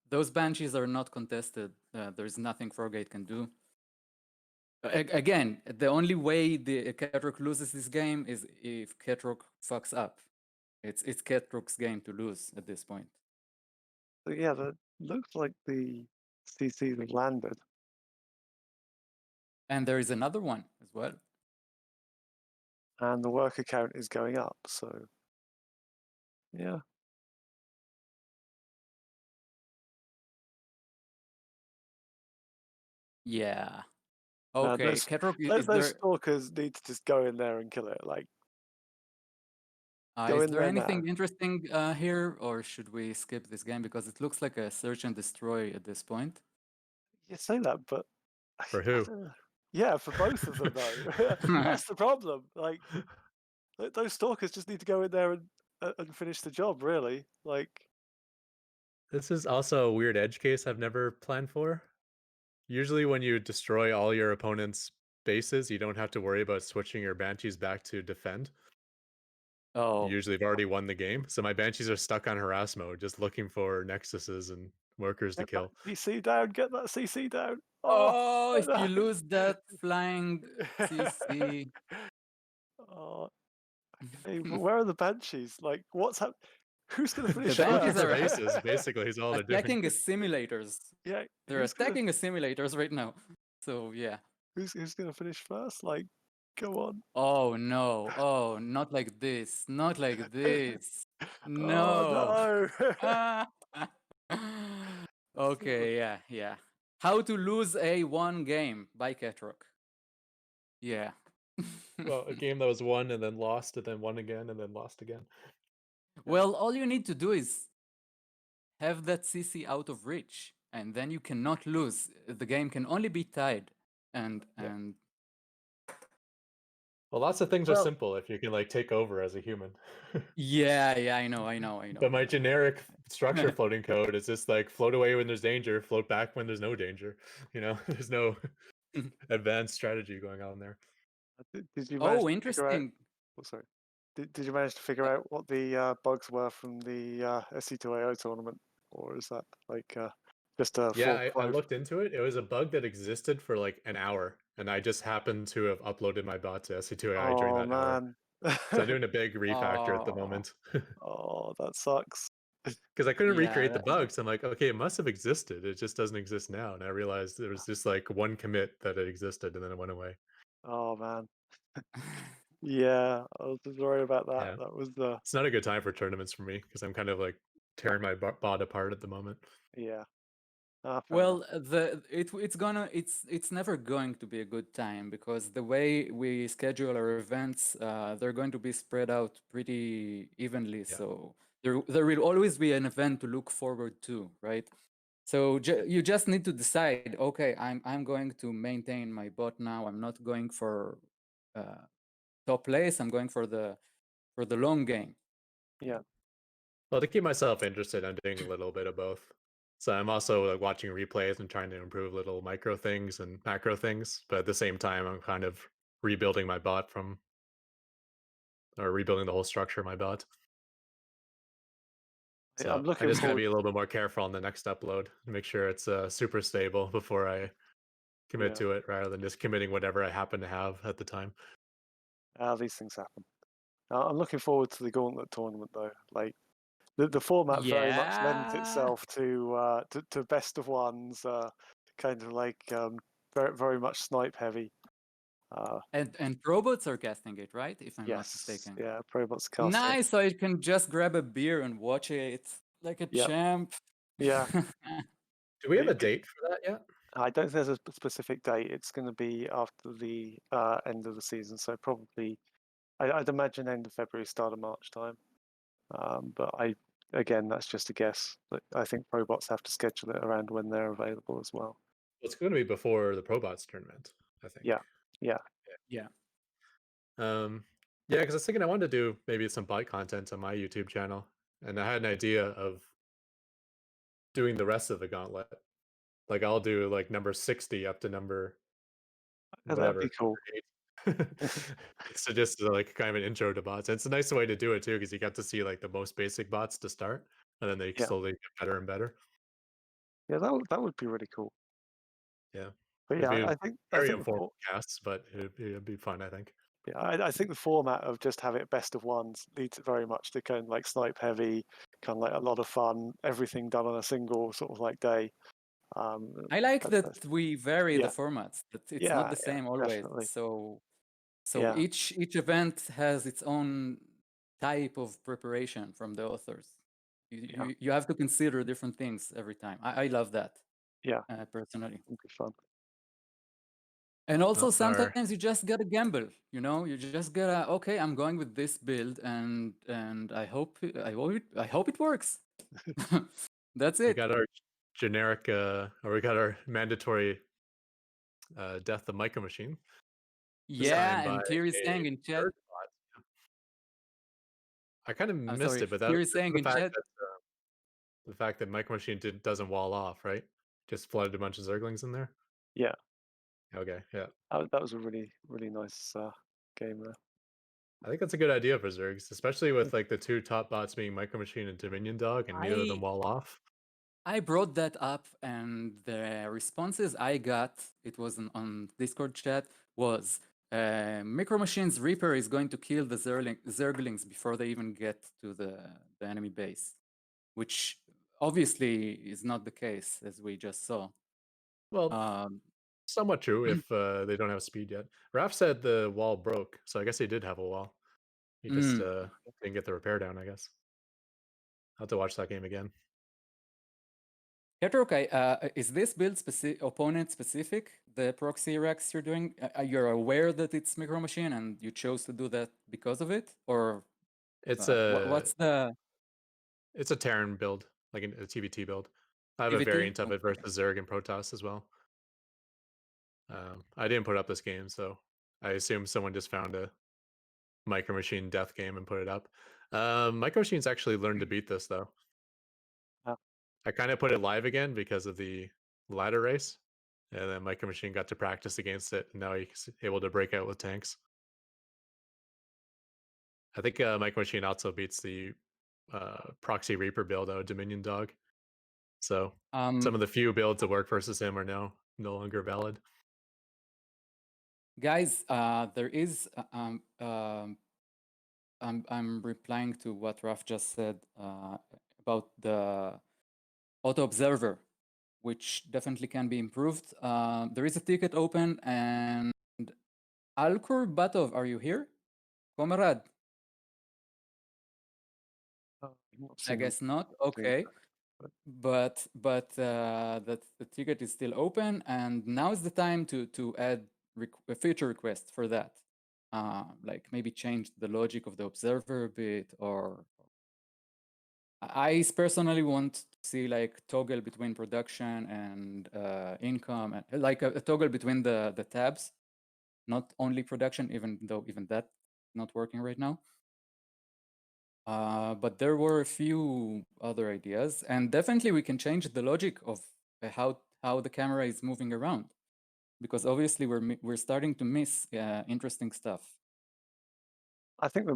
those banshees are not contested. There's nothing Frogate can do. Again, the only way the Ketrok loses this game is if Ketrok fucks up. It's Ketrok's game to lose at this point. So yeah, that looks like the CCs have landed. And there is another one as well. And the worker count is going up, so yeah. Yeah. Okay, those, Ketrok those is there. stalkers need to just go in there and kill it. Like, go Is in there there anything now. interesting here, or should we skip this game because it looks like a search and destroy at this point? You say that, but For I who? don't know. Yeah, for both of them though. That's the problem. Like, those stalkers just need to go in there and finish the job. Really, like. This is also a weird edge case I've never planned for. Usually when you destroy all your opponent's bases, you don't have to worry about switching your banshees back to defend. Oh, You usually have already won the game. So my banshees are stuck on harass mode, just looking for nexuses and workers to Get that kill. CC down. Get that CC down. oh! If you no. lose that flying CC, Oh, hey, but where are the banshees? Like, what's happening? Who's going to finish The Chilling banshees on first? their are bases, basically, is all they're attacking doing. the simulators. Yeah, They're who's gonna attacking the simulators right now. So yeah. who's gonna finish first? Like, go on. Oh no! Oh, not like this! Not like this! No! Oh no. Ah. Okay, yeah. How to lose a one game by Ketrok. Yeah. Well, a game that was won and then lost and then won again and then lost again. Well, all you need to do is have that CC out of reach, and then you cannot lose. The game can only be tied. And Well, lots of things are Well- simple if you can like take over as a human. yeah, I know. But my generic structure floating code is just like float away when there's danger, float back when there's no danger. You know, there's no advanced strategy going on there. Did you manage Oh, to figure out? interesting. Oh, sorry. Did you manage to figure out what the bugs were from the SC2AO tournament, or is that like just a Yeah, full I clone? looked into it. It was a bug that existed for like an hour, and I just happened to have uploaded my bot to SC2AI during Oh that hour. man. So I'm doing a big refactor at the Oh. moment. Oh, that sucks. Because I couldn't Yeah, recreate the bugs. I'm like, okay, it must have existed. It just doesn't exist now. And I realized there was just like one commit that it existed and then it went away. Oh man. Yeah, I was just worried about that. Yeah. That was It's not a good time for tournaments for me because I'm kind of like tearing my bot apart at the moment. yeah. Fair enough. Well, it's never going to be a good time because the way we schedule our events, they're going to be spread out pretty evenly. Yeah. So there will always be an event to look forward to, right? So you just need to decide. Okay, I'm going to maintain my bot now. I'm not going for top place. I'm going for the long game. Yeah. Well, to keep myself interested, I'm doing a little bit of both. So I'm also like watching replays and trying to improve little micro things and macro things. But at the same time, I'm kind of rebuilding my bot or rebuilding the whole structure of my bot. So I'm I looking just gotta forward. be a little bit more careful on the next upload to make sure it's super stable before I commit Yeah. to it, rather than just committing whatever I happen to have at the time. These things happen. I'm looking forward to the Gauntlet tournament though. Like the format very much lends Yeah. itself to best of ones, kind of like very very much snipe heavy. And robots are casting it, right? If I'm not Yes, mistaken. yeah, Probots casting. Nice, so you can just grab a beer and watch it like a Yep. champ. Yeah. Do we have a You could- date for that yet? I don't think there's a specific date. It's going to be after the end of the season, so probably I'd imagine end of February, start of March time. But again, that's just a guess. But I think Probots have to schedule it around when they're available as well. It's going to be before the Probots tournament, I think. Yeah. Yeah. Yeah, because I was thinking I wanted to do maybe some bot content on my YouTube channel, and I had an idea of doing the rest of the gauntlet. Like I'll do like number 60 up to number Oh, that'd be whatever. cool. number 8. So just like kind of an intro to bots. And it's a nice way to do it too, because you got to see like the most basic bots to start, and then they Yeah. slowly get better and better. Yeah, that would be really cool. Yeah. But It'd yeah, be I think very the informal casts, but it'd be fun, I think. yeah, I think the format of just have it best of ones leads it very much to kind of like snipe heavy, kind of like a lot of fun, everything done on a single sort of like day. I like that's- that we vary the yeah. formats. That it's Yeah, not the yeah, same always. definitely. So Yeah. each event has its own type of preparation from the authors. Yeah. You have to consider different things every time. I love that. Yeah. Personally. It'd be fun. And also Well, our- sometimes you just gotta gamble, you know. You just gotta, okay, I'm going with this build, and I hope it works. That's We it. got our generic, or we got our mandatory death of Micro Machine. Yeah, designed and by Kiri is a saying in chat. nerd bot. I kind of I'm missed sorry, it, but that Kiri was is saying the in fact chat. that the fact that Micro Machine doesn't wall off, right? Just flooded a bunch of Zerglings in there. Yeah. Okay, yeah. That was a really, really nice game there. I think that's a good idea for Zergs, especially with like the two top bots being Micro Machine and Dominion Dog, and neither of them wall off. I brought that up, and the responses I got, it was on Discord chat, was Micro Machines Reaper is going to kill the Zerglings before they even get to the enemy base, which obviously is not the case, as we just saw. Well, somewhat true if they don't have speed yet. Raph said the wall broke, so I guess he did have a wall. He just didn't get the repair down, I guess. I'll have to watch that game again. Ketrok, is this build opponent specific, the proxy Rex you're doing? You're aware that it's Micro Machine and you chose to do that because of it? Or it's what's the... It's a Terran build, like a TVT build. I have a TVT? variant of it Okay. versus Zerg and Protoss as well. I didn't put up this game, so I assume someone just found a Micro Machine death game and put it up. Micro Machines actually learned to beat this though. Oh. I kind of put it live again because of the ladder race, and then Micro Machine got to practice against it, and now he's able to break out with tanks. I think Micro Machine also beats the Proxy Reaper build out of Dominion Dog. So some of the few builds that work versus him are now no longer valid. Guys, there is... I'm replying to what Raf just said about the auto observer, which definitely can be improved. There is a ticket open, and Alkur Batov, are you here? Comrade? I guess not. Okay. But that the ticket is still open, and now is the time to add a feature request for that. Like maybe change the logic of the observer a bit, or I personally want to see like toggle between production and income, and like a toggle between the tabs, not only production, even though even that not working right now. But there were a few other ideas, and definitely we can change the logic of how the camera is moving around, because obviously we're starting to miss interesting stuff. I think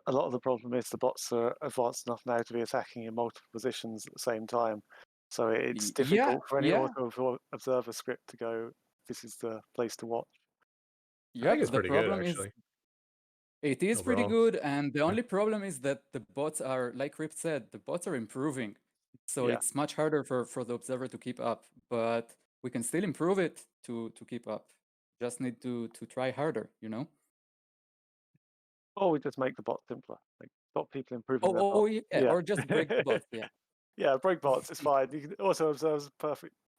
a lot of the problem is the bots are advanced enough now to be attacking in multiple positions at the same time. So it's difficult for any auto observer script to go, this is the place to watch. Yeah, I think it's the pretty good, problem actually. It is pretty Overall. good, and the only problem is that the bots are, like Rip said, the bots are improving. So Yeah. it's much harder for the observer to keep up, but we can still improve it to keep up. Just need to try harder, you know? Or we just make the bot simpler. Like stop people improving their Oh bots. yeah, or just break the bots, yeah. Yeah, break bots is fine. You can also observe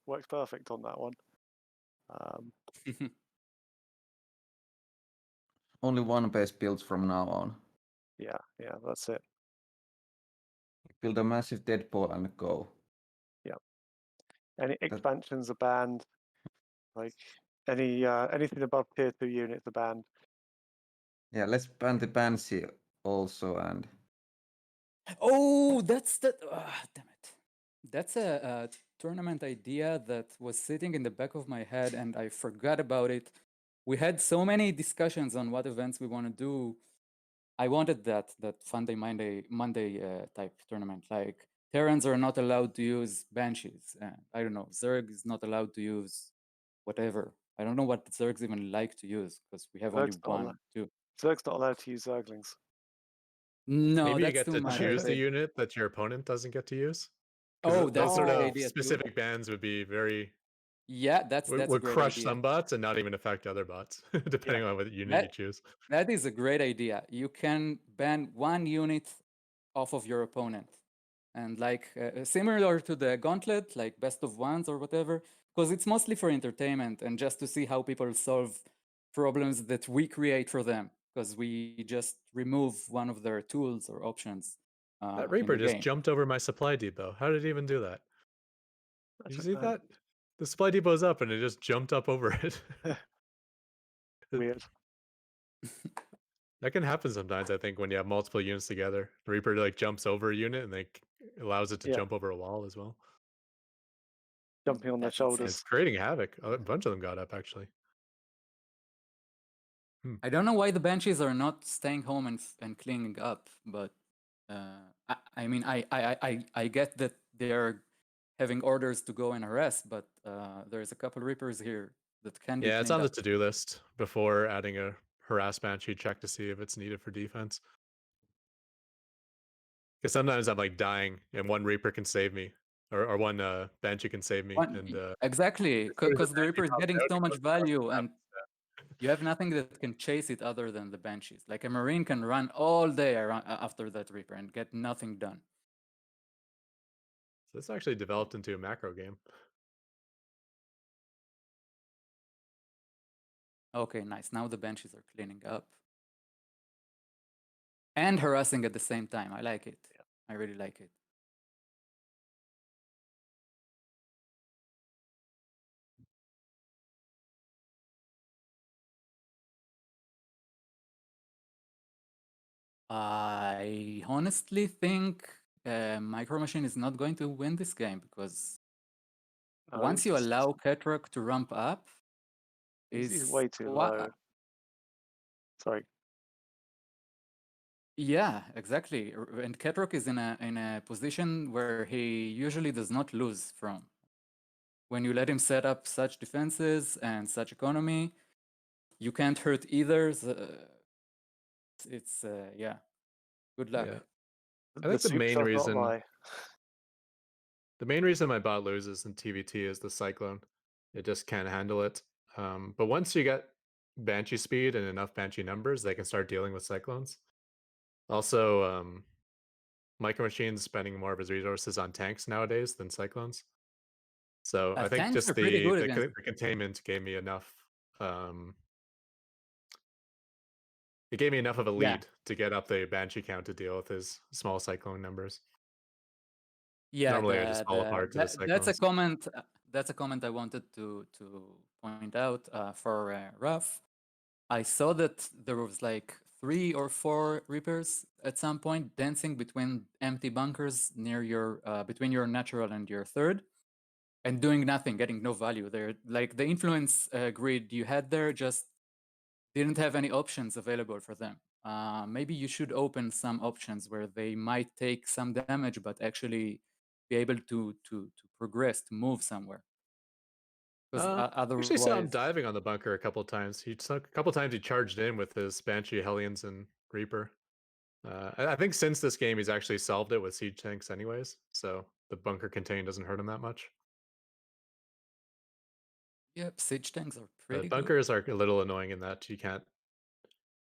works perfect on that one. Only one base builds from now on. Yeah, that's it. Build a massive Deadpool and go. Yeah. Any expansions are banned. Like anything above tier 2 units are banned. Yeah, let's ban the Banshee also, and Oh, that's damn it. That's a tournament idea that was sitting in the back of my head and I forgot about it. We had so many discussions on what events we want to do. I wanted that Funday Monday type tournament. Like Terrans are not allowed to use Banshees. I don't know. Zerg is not allowed to use whatever. I don't know what Zergs even like to use because we have only Zerg's not one, allowed. two. Zerg's not allowed to use Zerglings. No, Maybe you that's get too to much. choose the Like, unit that your opponent doesn't get to use. 'Cause oh, those that's a sort great of idea too. specific bans would be very Yeah, that's a would great crush idea. some bots and not even affect other bots, depending on what unit you choose. That is a great idea. You can ban one unit off of your opponent. And like similar to the gauntlet, like best of ones or whatever, because it's mostly for entertainment and just to see how people solve problems that we create for them. Because we just remove one of their tools or options. That In Reaper the just game. jumped over my supply depot. How did it even do that? I Did you don't see know. that? The supply depot's up and it just jumped up over it. Weird. That can happen sometimes, I think, when you have multiple units together. The Reaper like jumps over a unit and like allows it to Yeah. jump over a wall as well. Jumping on their That's insane. It's shoulders. creating havoc. A bunch of them got up actually. I don't know why the Banshees are not staying home and cleaning up, but I mean, I get that they are having orders to go and harass, but there's a couple Reapers here that can be Yeah, it's cleaned on the up. to-do list before adding a harass Banshee check to see if it's needed for defense. Because sometimes I'm like dying and one Reaper can save me, or one Banshee can save me. And Exactly, as soon as because the Banshee Reaper is pops getting out, so it much goes across value, the map and instead. you have nothing that can chase it other than the Banshees. Like a Marine can run all day after that Reaper and get nothing done. So this actually developed into a macro game. Okay, nice. Now the Banshees are cleaning up. And harassing at the same time. I like it. I really like it. I honestly think Micro Machine is not going to win this game because No, once you allow Ketrok to ramp up, he's way too low. Sorry. Yeah, exactly. And Ketrok is in a position where he usually does not lose from. When you let him set up such defenses and such economy, you can't hurt either. It's yeah. Good luck. Yeah. I think the main reason my bot loses in TVT is the Cyclone. It just can't handle it. But once you get Banshee speed and enough Banshee numbers, they can start dealing with Cyclones. Also, Micro Machine's spending more of his resources on tanks nowadays than Cyclones. So I think just the containment gave me enough. It gave me enough of a lead to get up the Banshee count to deal with his small Cyclone numbers. Yeah, normally I just fall apart to the Cyclones. That's a comment. That's a comment I wanted to point out for Ruff. I saw that there was like 3 or 4 Reapers at some point dancing between empty bunkers near your between your natural and your third, and doing nothing, getting no value. There, like the influence grid you had there just didn't have any options available for them. Maybe you should open some options where they might take some damage, but actually be able to progress, to move somewhere. Actually saw him diving on the bunker a couple of times. A couple of times he charged in with his Banshee, Hellions, and Reaper. I think since this game he's actually solved it with siege tanks anyways, so the bunker contain doesn't hurt him that much. Yep, siege tanks are pretty bunkers are a little annoying in that you can't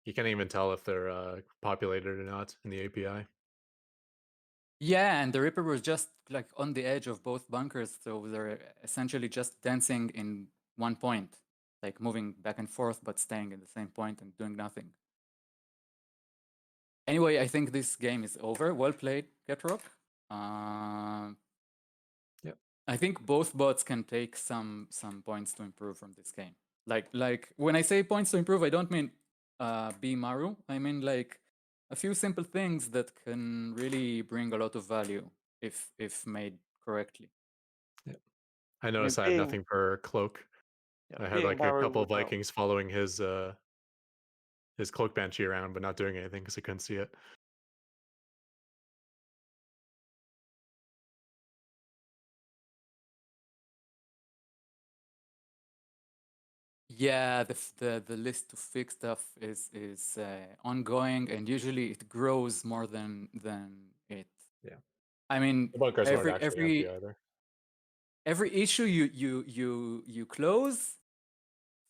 even tell if they're populated or not in the API. Yeah, and the Reaper was just like on the edge of both bunkers, so they're essentially just dancing in one point, like moving back and forth, but staying in the same point and doing nothing. Anyway, I think this game is over. Well played, Ketrok. Yep. I think both bots can take some points to improve from this game. Like when I say points to improve, I don't mean be Maru. I mean like a few simple things that can really bring a lot of value if made correctly. I noticed I had being- nothing per cloak. Yeah, I had being like a Maru couple of would help. Vikings following his cloak banshee around, but not doing anything because I couldn't see it. Yeah, the list to fix stuff is ongoing, and usually it grows more than it. Yeah. I mean, The bunkers weren't actually every empty either. every issue you close,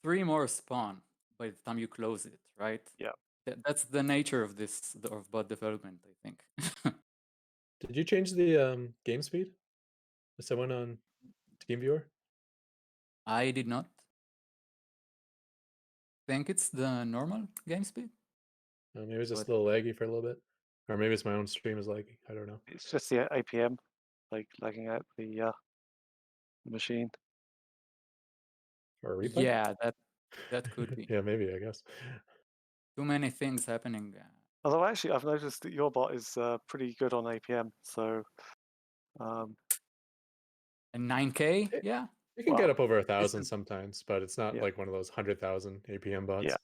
3 more spawn by the time you close it, right? Yeah. That's the nature of this of bot development, I think. Did you change the game speed? Was someone on TeamViewer? I did not think it's the normal game speed. Maybe it's just But- a little laggy for a little bit, or maybe it's my own stream is laggy. I don't know. It's just the APM, like lagging out the machine. Or a replay? Yeah, that could be. Yeah, maybe. I guess. Too many things happening. Although actually, I've noticed that your bot is pretty good on APM. So And 9K, Eh, yeah. You can Wow. get up over 1,000 is- sometimes, but it's not Yeah. like one of those 100,000 APM bots. Yeah.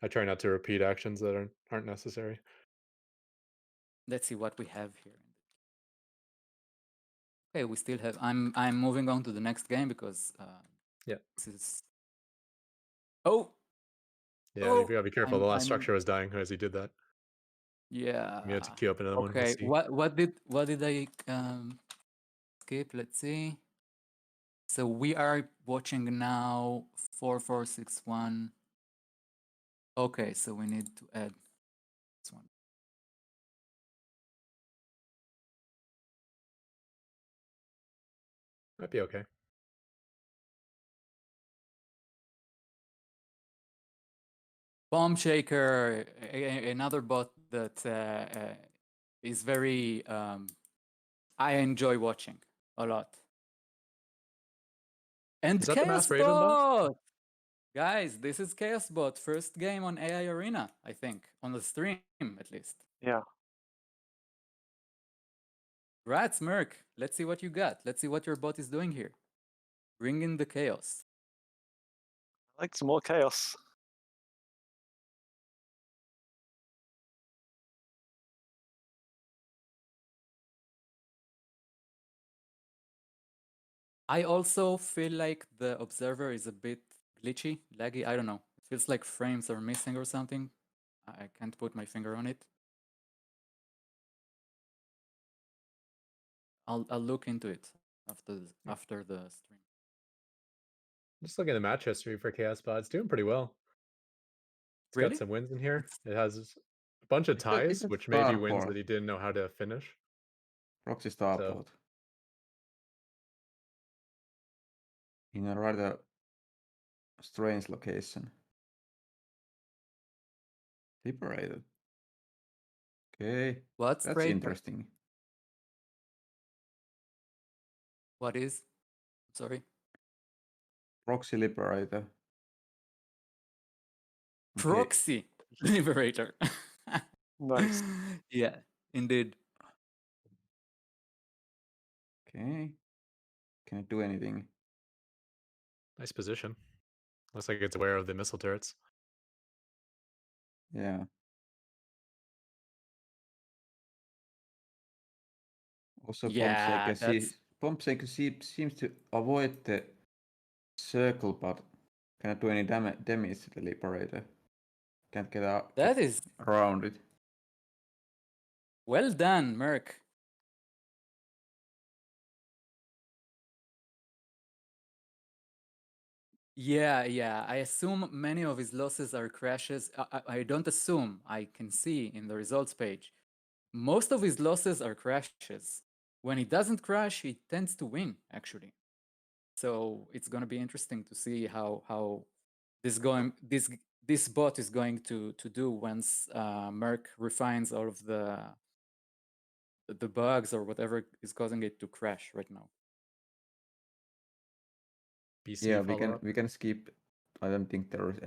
I try not to repeat actions that aren't necessary. Let's see what we have here. Okay, we still have. I'm moving on to the next game because Yeah. this is. Oh Yeah, Oh, you gotta be careful. The last I'm- structure was dying as he did that. yeah. You have to queue up another one. Okay, We'll see. what did I skip? Let's see. So we are watching now 4461. Okay, so we need to add this one. Might be okay. Bomb Shaker, another bot that is very. I enjoy watching a lot. And Is that the Chaos Mass Raven bot? Bot! Guys, this is Chaos Bot, first game on AI Arena, I think, on the stream at least. Yeah. Rats, Merc, let's see what you got. Let's see what your bot is doing here. Bring in the chaos. I like some more chaos. I also feel like the observer is a bit glitchy, laggy. I don't know. It feels like frames are missing or something. I can't put my finger on it. I'll look into it after the stream. Just looking at the match history for Chaos Bot, it's doing pretty well. It's Really? got some wins in here. It has a bunch of It's a ties, which may be wins starport. that he didn't know how to finish. Proxy Starport. In a rather strange location. Liberated. Okay, What's that's trade? interesting. What is? Sorry. Proxy Liberator. Okay. Proxy Liberator. Nice. Yeah, indeed. Okay. Can it do anything? Nice position. Looks like it's aware of the missile turrets. Yeah. Also, Yeah, Bombsaker seems to avoid the circle, but cannot do any damage to the Liberator. Can't get out. that is Around it. well done, Merc. Yeah. I assume many of his losses are crashes. I don't assume. I can see in the results page. Most of his losses are crashes. When he doesn't crash, he tends to win, actually. So it's going to be interesting to see how this bot is going to do once Merc refines all of the bugs or whatever is causing it to crash right now. BC Yeah, follow-up. we can skip. I don't think there is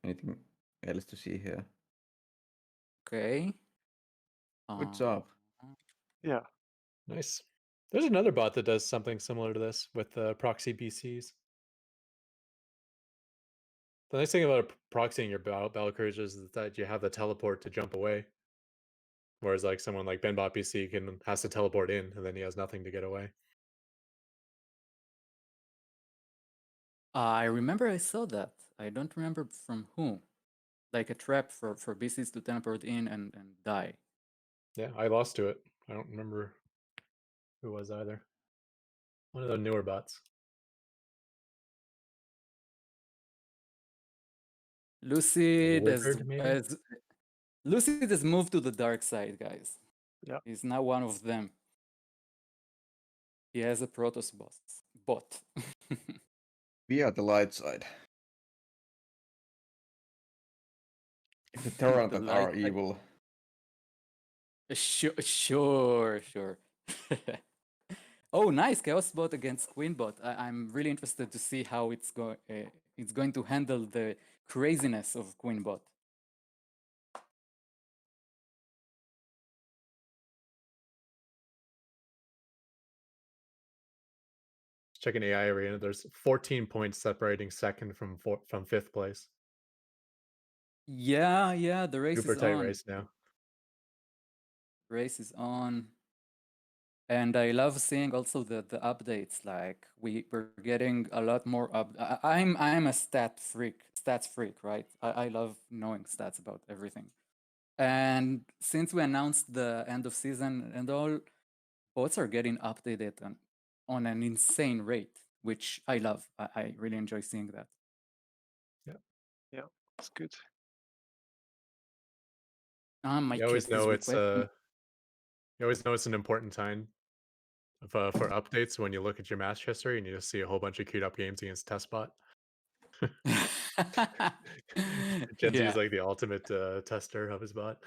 anything else to see here. Okay. Good job. Yeah. Nice. There's another bot that does something similar to this with proxy BCs. The nice thing about proxying your battle cruisers is that you have the teleport to jump away. Whereas like someone like Benbot BC has to teleport in and then he has nothing to get away. I remember I saw that. I don't remember from who. Like a trap for BCs to teleport in and die. Yeah, I lost to it. I don't remember who it was either. One of the newer bots. Lucid Wizard, maybe? Lucid has moved to the dark side, guys. Yeah. He's now one of them. He has a Protoss bot. We are the light side. If the Terrantans light are side. evil, Sure. Oh, nice Chaos bot against Queen bot. I'm really interested to see how it's going to handle the craziness of Queen bot. Checking AI arena, there's 14 points separating second from fifth place. Yeah, the race Super is tight on. race now. Race is on. And I love seeing also the updates. Like we're getting a lot more I'm a stats freak, right? I love knowing stats about everything. And since we announced the end of season and all, bots are getting updated on an insane rate, which I love. I really enjoy seeing that. Yeah, it's good. My You always kid is know it's requesting. you always know it's an important time for updates when you look at your match history and you just see a whole bunch of queued up games against Testbot. Gen Z is like the ultimate tester of his bot.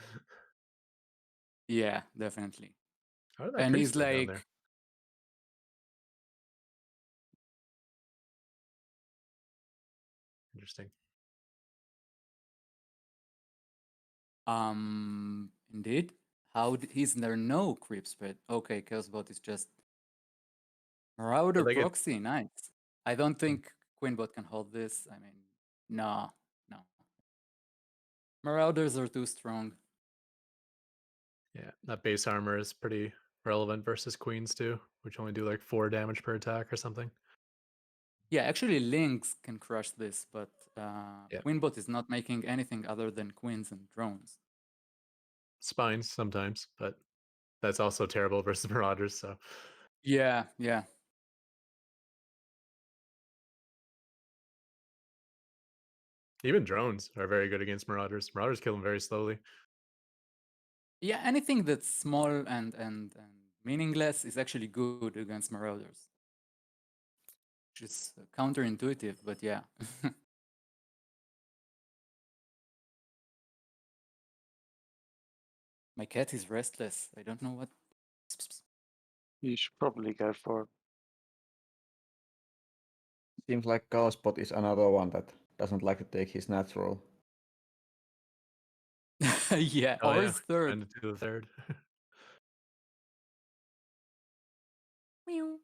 Yeah, definitely. How did that And priest he's go down like, there? Interesting. Indeed. Is there no creep spread? Okay, Chaosbot is just Marauder they get- proxy, nice. I don't think Queenbot can hold this. I mean, no. Marauders are too strong. Yeah, that base armor is pretty relevant versus queens too, which only do like 4 damage per attack or something. Yeah, actually Lynx can crush this, but Yeah. Queenbot is not making anything other than queens and drones. Spines sometimes, but that's also terrible versus Marauders, so Yeah. even drones are very good against Marauders. Marauders kill them very slowly. Yeah, anything that's small and meaningless is actually good against Marauders. Which is counterintuitive, but yeah. My cat is restless. I don't know what. You should probably go for it. seems like Chaosbot is another one that doesn't like to take his natural. Yeah, Oh, or yeah. his third. And to the third. Meow.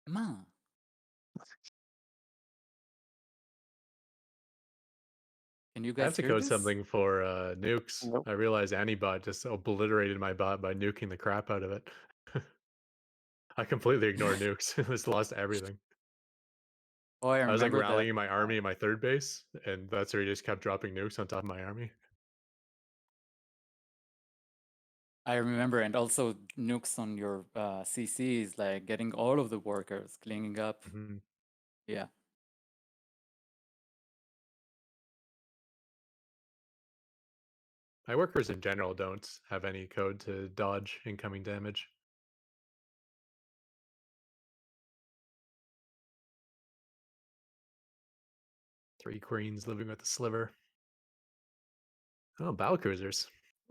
Ma. Can you I have guys to hear code this? something for nukes. Nope. I realized Antibot just obliterated my bot by nuking the crap out of it. I completely ignored nukes. Just lost everything. Oh, I I was like remember that. rallying my army in my third base, and that's where he just kept dropping nukes on top of my army. I remember, and also nukes on your CCs, like getting all of the workers cleaning up. Mhm. Yeah. My workers in general don't have any code to dodge incoming damage. Three queens living with the sliver. Oh, battle cruisers.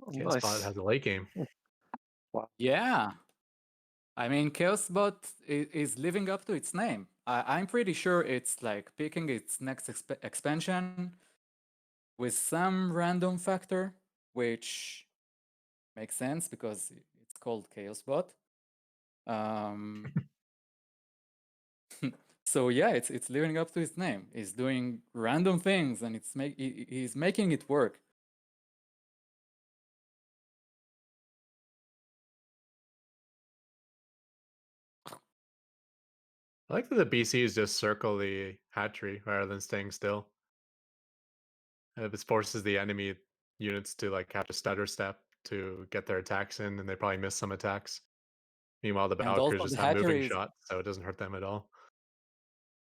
Oh, Chaos Bot nice. has a late game. Yeah. I mean, Chaosbot is living up to its name. I'm pretty sure it's like picking its next expansion with some random factor. which makes sense because it's called Chaos Bot. So yeah, it's living up to its name. He's doing random things, and he's making it work. I like that the BCs just circle the hatchery rather than staying still. This forces the enemy units to like have to stutter step to get their attacks in, and they probably miss some attacks. Meanwhile, the And Valkyries also just the have moving hatchery is, shots, so it doesn't hurt them at all.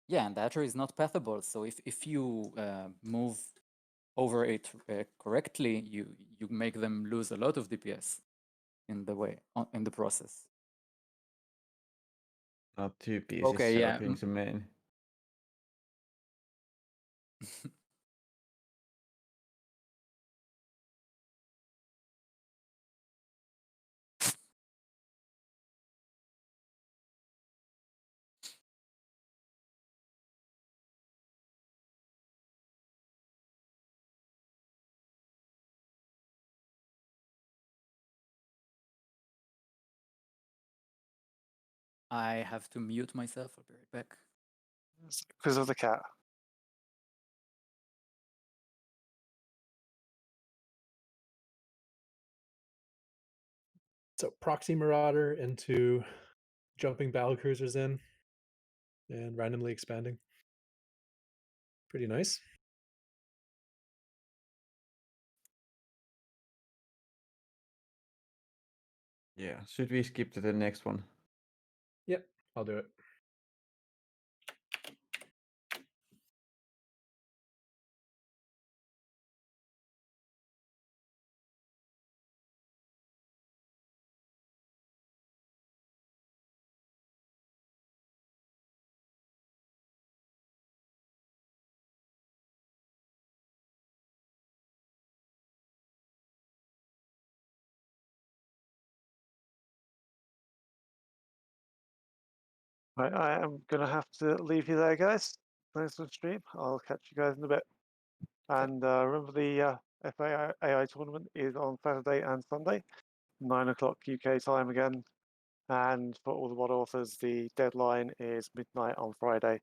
yeah, and the hatchery is not pathable. So if you move over it correctly, you make them lose a lot of DPS in the process. Not two pieces Okay, yeah. circling the main. I have to mute myself. I'll be right back. Because of the cat. So proxy marauder into jumping battle cruisers in and randomly expanding. Pretty nice. Yeah, should we skip to the next one? Yep, I'll do it. Right, I am going to have to leave you there, guys. Thanks for the stream. I'll catch you guys in a bit. And remember, the FA AI tournament is on Saturday and Sunday, 9 o'clock UK time again. And for all the WOD authors, the deadline is midnight on Friday,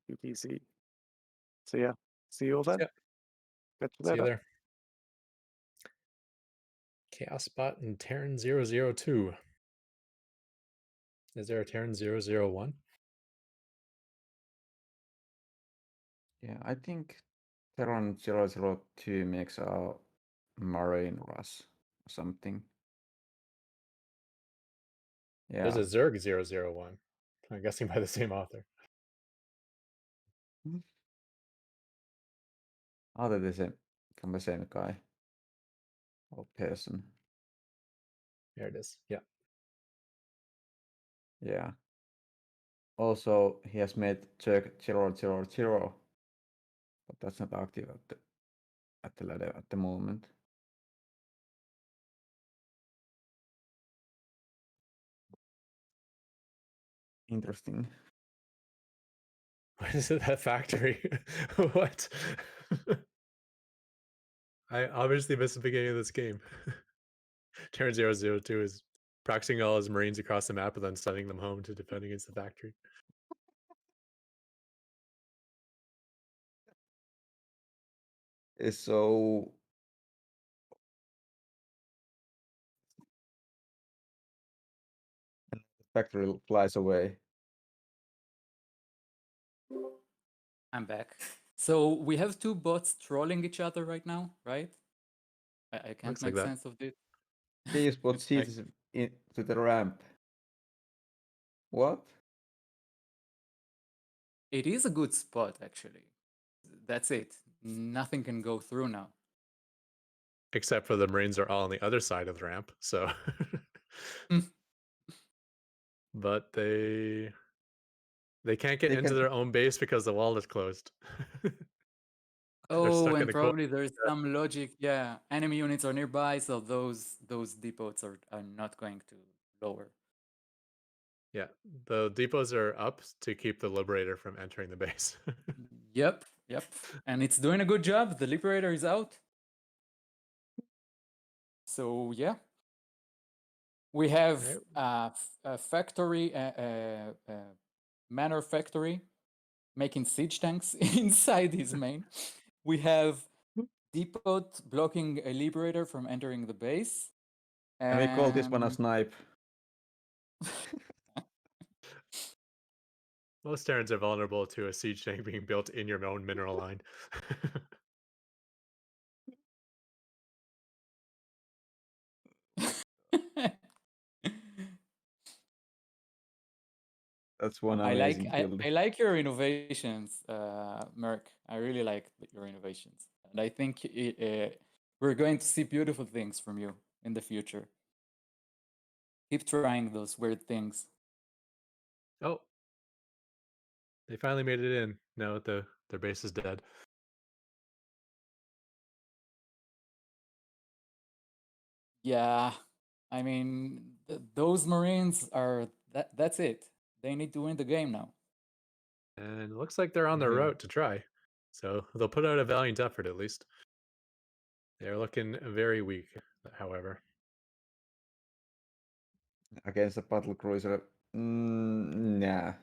UTC. So yeah, see you all then. Yep. Catch you See you later. there. Chaos Bot and Terran 002. Is there a Terran 001? Yeah, I think Terran 002 makes a Marine Rush or something. Yeah. There's a Zerg 001. I'm guessing by the same author. Are they the same, from the same guy or person? There it is. Yeah. Yeah. Also, he has made Zerg 000, but that's not active at the ladder at the moment. Interesting. What is it, that factory? What? I obviously missed the beginning of this game. Terran 002 is practicing all his Marines across the map and then sending them home to defend against the factory. So the factory flies away. I'm back. So we have two bots trolling each other right now, right? I can't Looks like make that. sense of this. Chaos Bot It's like- sees into the ramp. What? It is a good spot, actually. That's it. Nothing can go through now. Except for the Marines are all on the other side of the ramp, so. But they can't get They into can- their own base because the wall is closed. Oh, stuck in and the probably there's some logic. Yeah, enemy units are nearby, so those depots are not going to lower. Yeah, the depots are up to keep the Liberator from entering the base. Yep, and it's doing a good job. The Liberator is out. So yeah, we have Right. a factory, manor factory, making siege tanks inside his main. We have Depot blocking a Liberator from entering the base. And we call this one a And snipe. Most Terrans are vulnerable to a siege tank being built in your own mineral line. That's one I like amazing build. I like your innovations, Merc. I really like your innovations, and I think we're going to see beautiful things from you in the future. Keep trying those weird things. Oh, they finally made it in. No, their base is dead. Yeah, I mean those Marines are that's it. They need to win the game now. And it looks like they're on their Yeah. route to try. So they'll put out a valiant effort at least. They're looking very weak, however. Against a battle cruiser. Nah.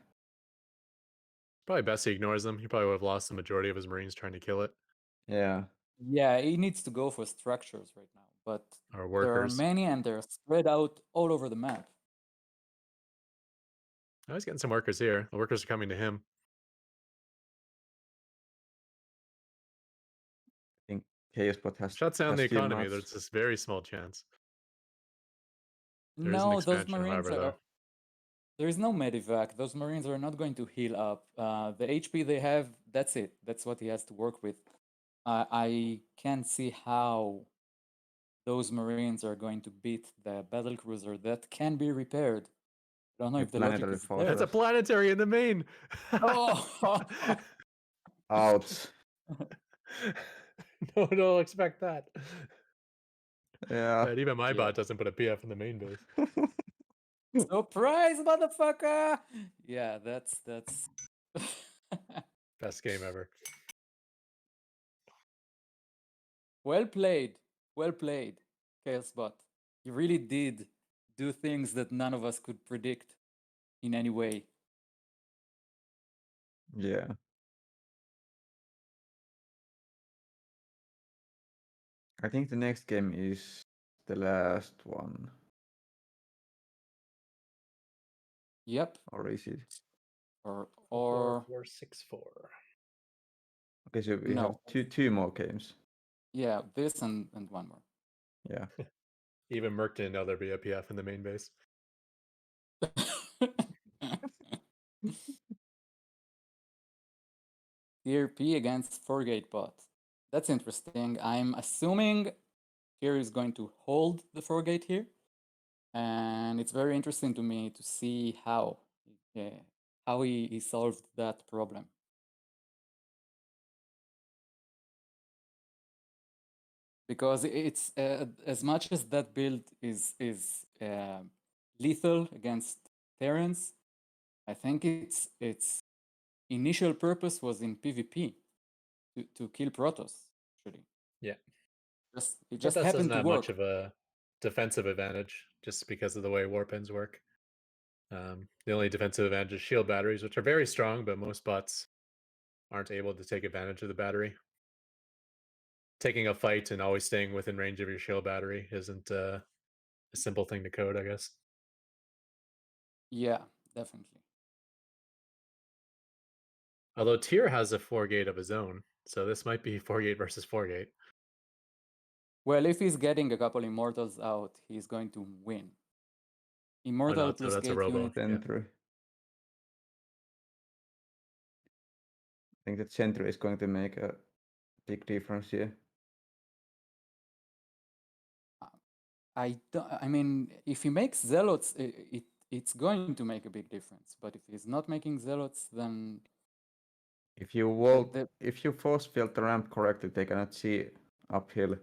Probably best he ignores them. He probably would have lost the majority of his Marines trying to kill it. Yeah. Yeah, he needs to go for structures right now, but Or there are workers. many and they're spread out all over the map. I was getting some workers here. The workers are coming to him. I think Chaosbot has Shuts down has the too economy. much. There's this very small chance. There is an No, those expansion, Marines however, though. there is no medivac. Those Marines are not going to heal up. The HP they have, that's it. That's what he has to work with. I can't see how those Marines are going to beat the battle cruiser that can be repaired. I don't know The if the logic planetary is fortress. That's there. a planetary in the main. Oh! Ouch. No one will expect that. Yeah. But even my Yeah. bot doesn't put a PF in the main base. Surprise, motherfucker! Yeah, that's Best game ever. well played. Well played, Chaosbot. You really did do things that none of us could predict in any way. Yeah. I think the next game is the last one. Yep. Or is it? Or 4-4-6-4. Okay, so we no. have two more games. Yeah, this and one more. Yeah. Even Merc didn't know there'd be a PF in the main base. TRP against 4-gate bot. That's interesting. I'm assuming here is going to hold the 4-gate here. And it's very interesting to me to see how he solved that problem. Because it's as much as that build is lethal against Terrans, I think its initial purpose was in PvP to kill Protoss. Actually, Yeah. it just Protoss happened doesn't to have work. much of a defensive advantage just because of the way warpins work. The only defensive advantage is shield batteries, which are very strong, but most bots aren't able to take advantage of the battery. Taking a fight and always staying within range of your shield battery isn't a simple thing to code, I guess. Yeah, definitely. Although Tyr has a 4-gate of his own, so this might be 4-gate versus 4-gate. Well, if he's getting a couple immortals out, he's going to win. Immortal no, plus that's a gate robo. unit. Yeah. Sentry. I think that Sentry is going to make a big difference here. I mean, if he makes zealots, it's going to make a big difference. But if he's not making zealots, then If you if you force field the ramp correctly, they cannot see uphill.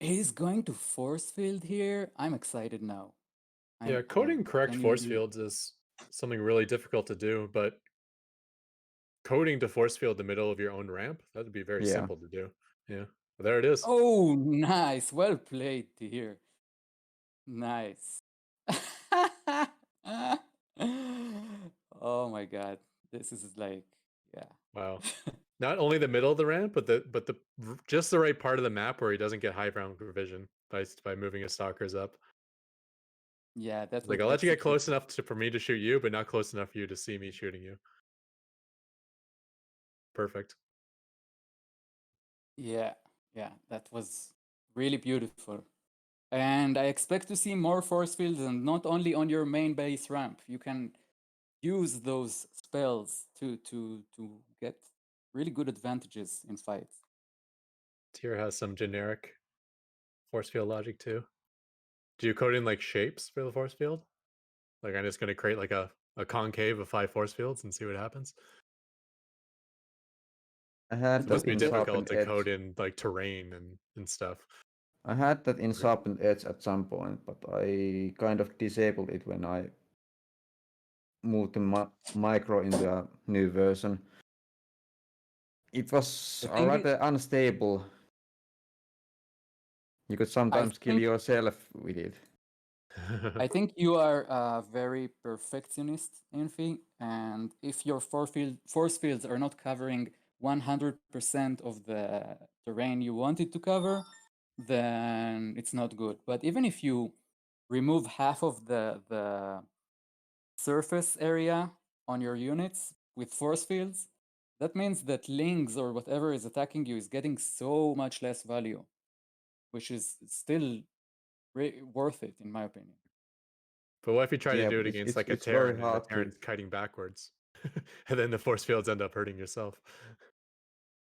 he's going to force field here. I'm excited now. Yeah, coding correct force genuinely- fields is something really difficult to do, but coding to force field the middle of your own ramp, that would be very Yeah. simple to do. Yeah. There it is. Oh, nice. Well played here. Nice. Oh my god. This is like, yeah. Wow. Not only the middle of the ramp, but just the right part of the map where he doesn't get high ground vision by moving his stalkers up. Yeah, that Like was I'll let you get close executed. enough for me to shoot you, but not close enough for you to see me shooting you. Perfect. Yeah, yeah, that was really beautiful. And I expect to see more force fields, and not only on your main base ramp. You can use those spells to get really good advantages in fights. Tyr has some generic force field logic too. Do you code in like shapes for the force field? Like I'm just gonna create like a concave of 5 force fields and see what happens. I had It must that be in difficult Sharpened to code Edge. in like terrain and stuff. I had that in Sharpened Edge at some point, but I kind of disabled it when I moved the micro into a new version. It was The thing is, rather unstable. You could I sometimes kill think yourself with it. I think you are a very perfectionist, Infi, and if your force fields are not covering 100% of the terrain you wanted to cover, then it's not good. But even if you remove half of the surface area on your units with force fields, that means that Lings or whatever is attacking you is getting so much less value, which is still worth it, in my opinion. But what if you try to Yeah, do but it against like a it's very Terran and the hard to. Terran's kiting backwards? And then the force fields end up hurting yourself.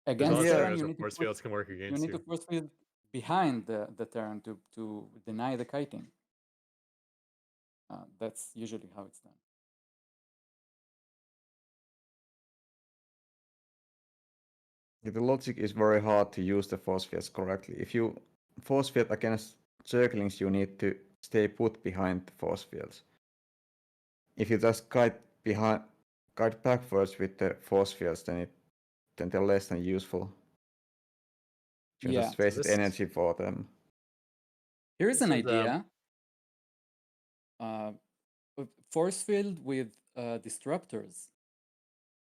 There's Against also Yeah. Terran, scenarios you where need to force put fields can work you against need to you. force field behind the Terran to deny the kiting. That's usually how it's done. The logic is very hard to use the force fields correctly. If you force field against circlings, you need to stay put behind the force fields. If you just guide backwards with the force fields, then they're less than useful. You Yeah. just wasted this- energy for them. Here's an This is, idea. Force field with disruptors.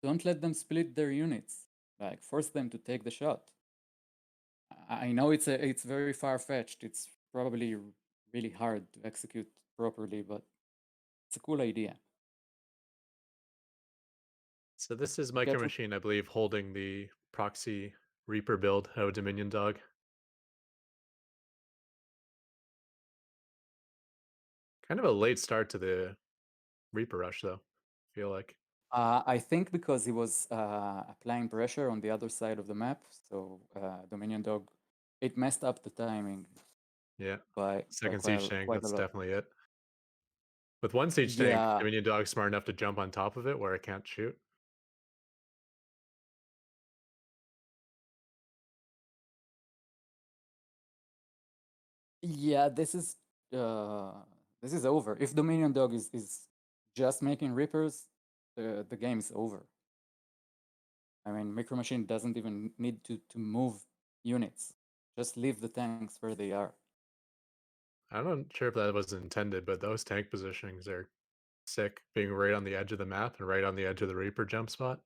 Don't let them split their units. Like force them to take the shot. I know it's very far fetched. It's probably really hard to execute properly, but it's a cool idea. So this is Micro Machine, I believe, holding the proxy Reaper build of Dominion Dog. Kind of a late start to the Reaper rush, though. I feel like. I think because he was applying pressure on the other side of the map, so Dominion Dog, it messed up the timing. Yeah. By Second quite, siege tank, quite that's a lot. definitely it. With one siege tank, Yeah. Dominion Dog's smart enough to jump on top of it where it can't shoot. Yeah, this is over. If Dominion Dog is just making Reapers, the game is over. I mean, Micro Machine doesn't even need to move units. Just leave the tanks where they are. I'm not sure if that was intended, but those tank positionings are sick, being right on the edge of the map and right on the edge of the Reaper jump spot.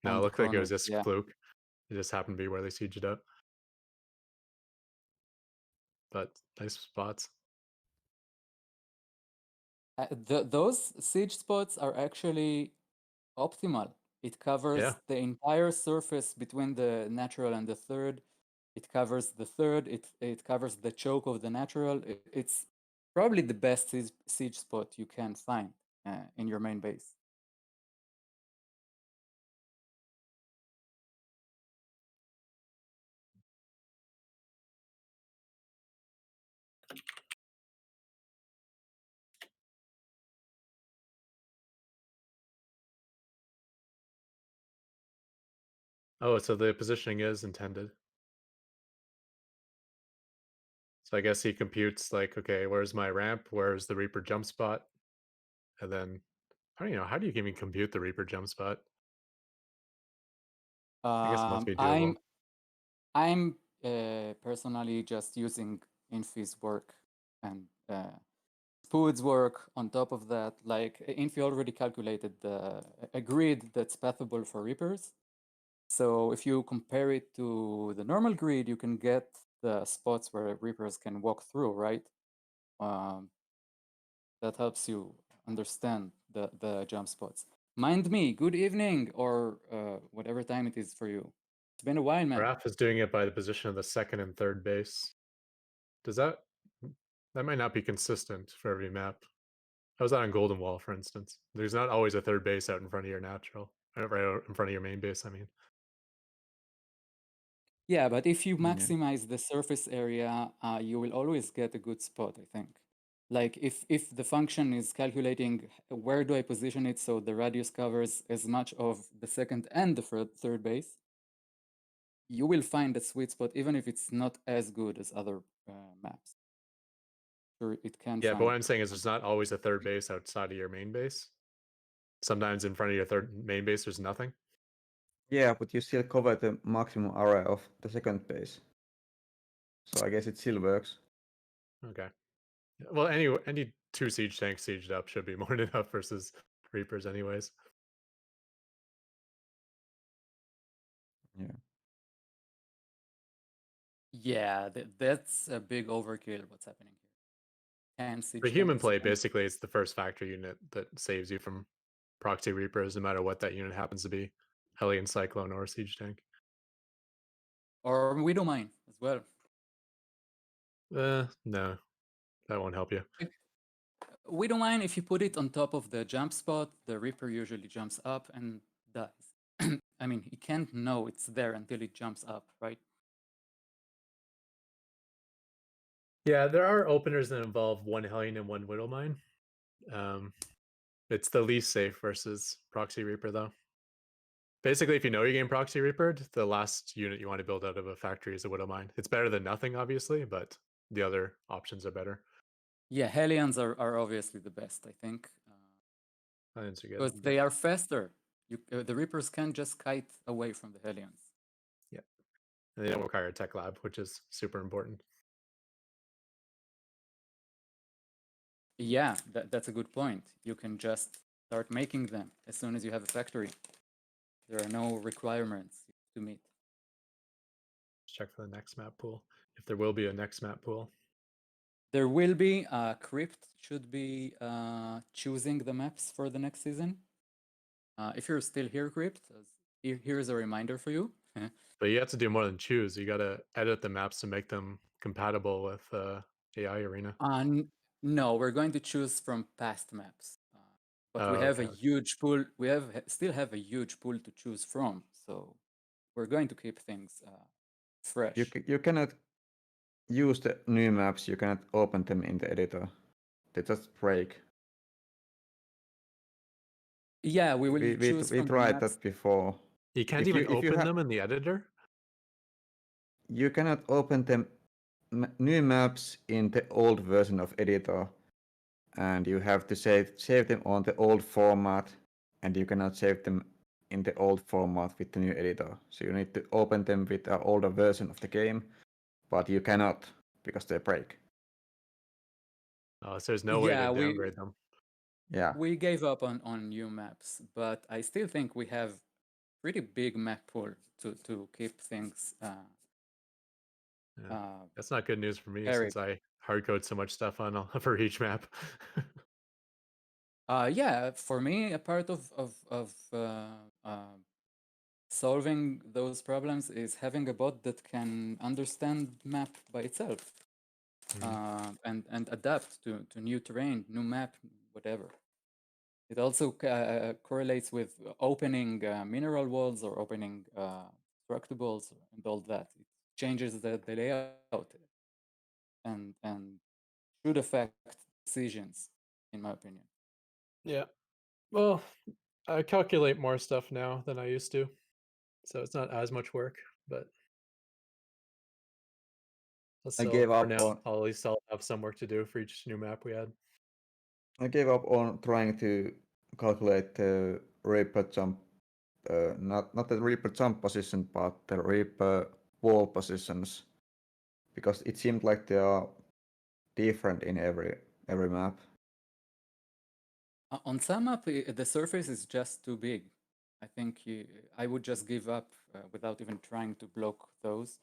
No, On it the looked like it was corners, just yeah. fluke. It just happened to be where they sieged up. But nice spots. Those siege spots are actually optimal. It covers Yeah. the entire surface between the natural and the third. It covers the third. It covers the choke of the natural. It's probably the best siege spot you can find in your main base. Oh, so the positioning is intended. So I guess he computes like, okay, where's my ramp? Where's the Reaper jump spot? And then I don't know, how do you even compute the Reaper jump spot? I guess it must be doable. I'm personally just using Infi's work and Spood's work on top of that. Like Infi already calculated a grid that's pathable for Reapers. So if you compare it to the normal grid, you can get the spots where Reapers can walk through, right? That helps you understand the jump spots. Mind me, good evening, or whatever time it is for you. It's been a while, man. Raph is doing it by the position of the second and third base. Does that might not be consistent for every map? How's that on Golden Wall, for instance? There's not always a third base out in front of your natural, right out in front of your main base. I mean, Yeah, but if you Yeah. maximize the surface area, you will always get a good spot, I think. Like if the function is calculating where do I position it so the radius covers as much of the second and the third base, you will find a sweet spot even if it's not as good as other maps. Sure, it can yeah. find. But what I'm saying is, there's not always a third base outside of your main base. Sometimes in front of your third main base, there's nothing. Yeah, but you still cover the maximum area of the second base. So I guess it still works. Okay. Well, anyway, any 2 siege tanks sieged up should be more than enough versus Reapers, anyways. Yeah. Yeah, that's a big overkill. What's happening here? And For human play, basically, it's the first factor unit that saves you from proxy Reapers, no matter what that unit happens to be, Hellion Cyclone or Siege Tank. Or Widowmine as well. No, that won't help you. Widowmine, if you put it on top of the jump spot, the Reaper usually jumps up and dies. I mean, he can't know it's there until it jumps up, right? Yeah, there are openers that involve one Hellion and one Widowmine. It's the least safe versus Proxy Reaper, though. Basically, if you know you're getting Proxy Reapered, the last unit you want to build out of a factory is a Widowmine. It's better than nothing, obviously, but the other options are better. Yeah, Hellions are obviously the best, I think. Hellions are good. Because they are faster. The Reapers can just kite away from the Hellions. Yeah. And they don't require a tech lab, which is super important. Yeah, that's a good point. You can just start making them as soon as you have a factory. There are no requirements to meet. Let's check for the next map pool, if there will be a next map pool. There will be Crypt should be choosing the maps for the next season. If you're still here, Crypt, here's a reminder for you. But you have to do more than choose. You got to edit the maps to make them compatible with AI Arena. No, we're going to choose from past maps. But we Oh, have okay, a okay. huge pool. We still have a huge pool to choose from. So we're going to keep things fresh. You cannot use the new maps. You cannot open them in the editor. They just break. Yeah, we will choose We from the tried maps. that before. You can't If even you- if you open ha- them in the editor? You cannot open them new maps in the old version of editor, and you have to save them on the old format, and you cannot save them in the old format with the new editor. So you need to open them with an older version of the game, but you cannot because they break. Oh, so there's no way Yeah, to we downgrade them. Yeah. we gave up on new maps, but I still think we have pretty big map pool to keep things. Yeah. That's not good news for me very- since I hardcode so much stuff on for each map. Yeah, for me, a part of solving those problems is having a bot that can understand map by itself and adapt to new terrain, new map, whatever. It also correlates with opening mineral walls or opening structables and all that. It changes the layout and should affect decisions, in my opinion. Yeah. Well, I calculate more stuff now than I used to, so it's not as much work, but I gave for up now, on at least I'll have some work to do for each new map we add. I gave up on trying to calculate the Reaper jump, not the Reaper jump position, but the Reaper wall positions because it seemed like they are different in every map. On some map, the surface is just too big. I think I would just give up without even trying to block those,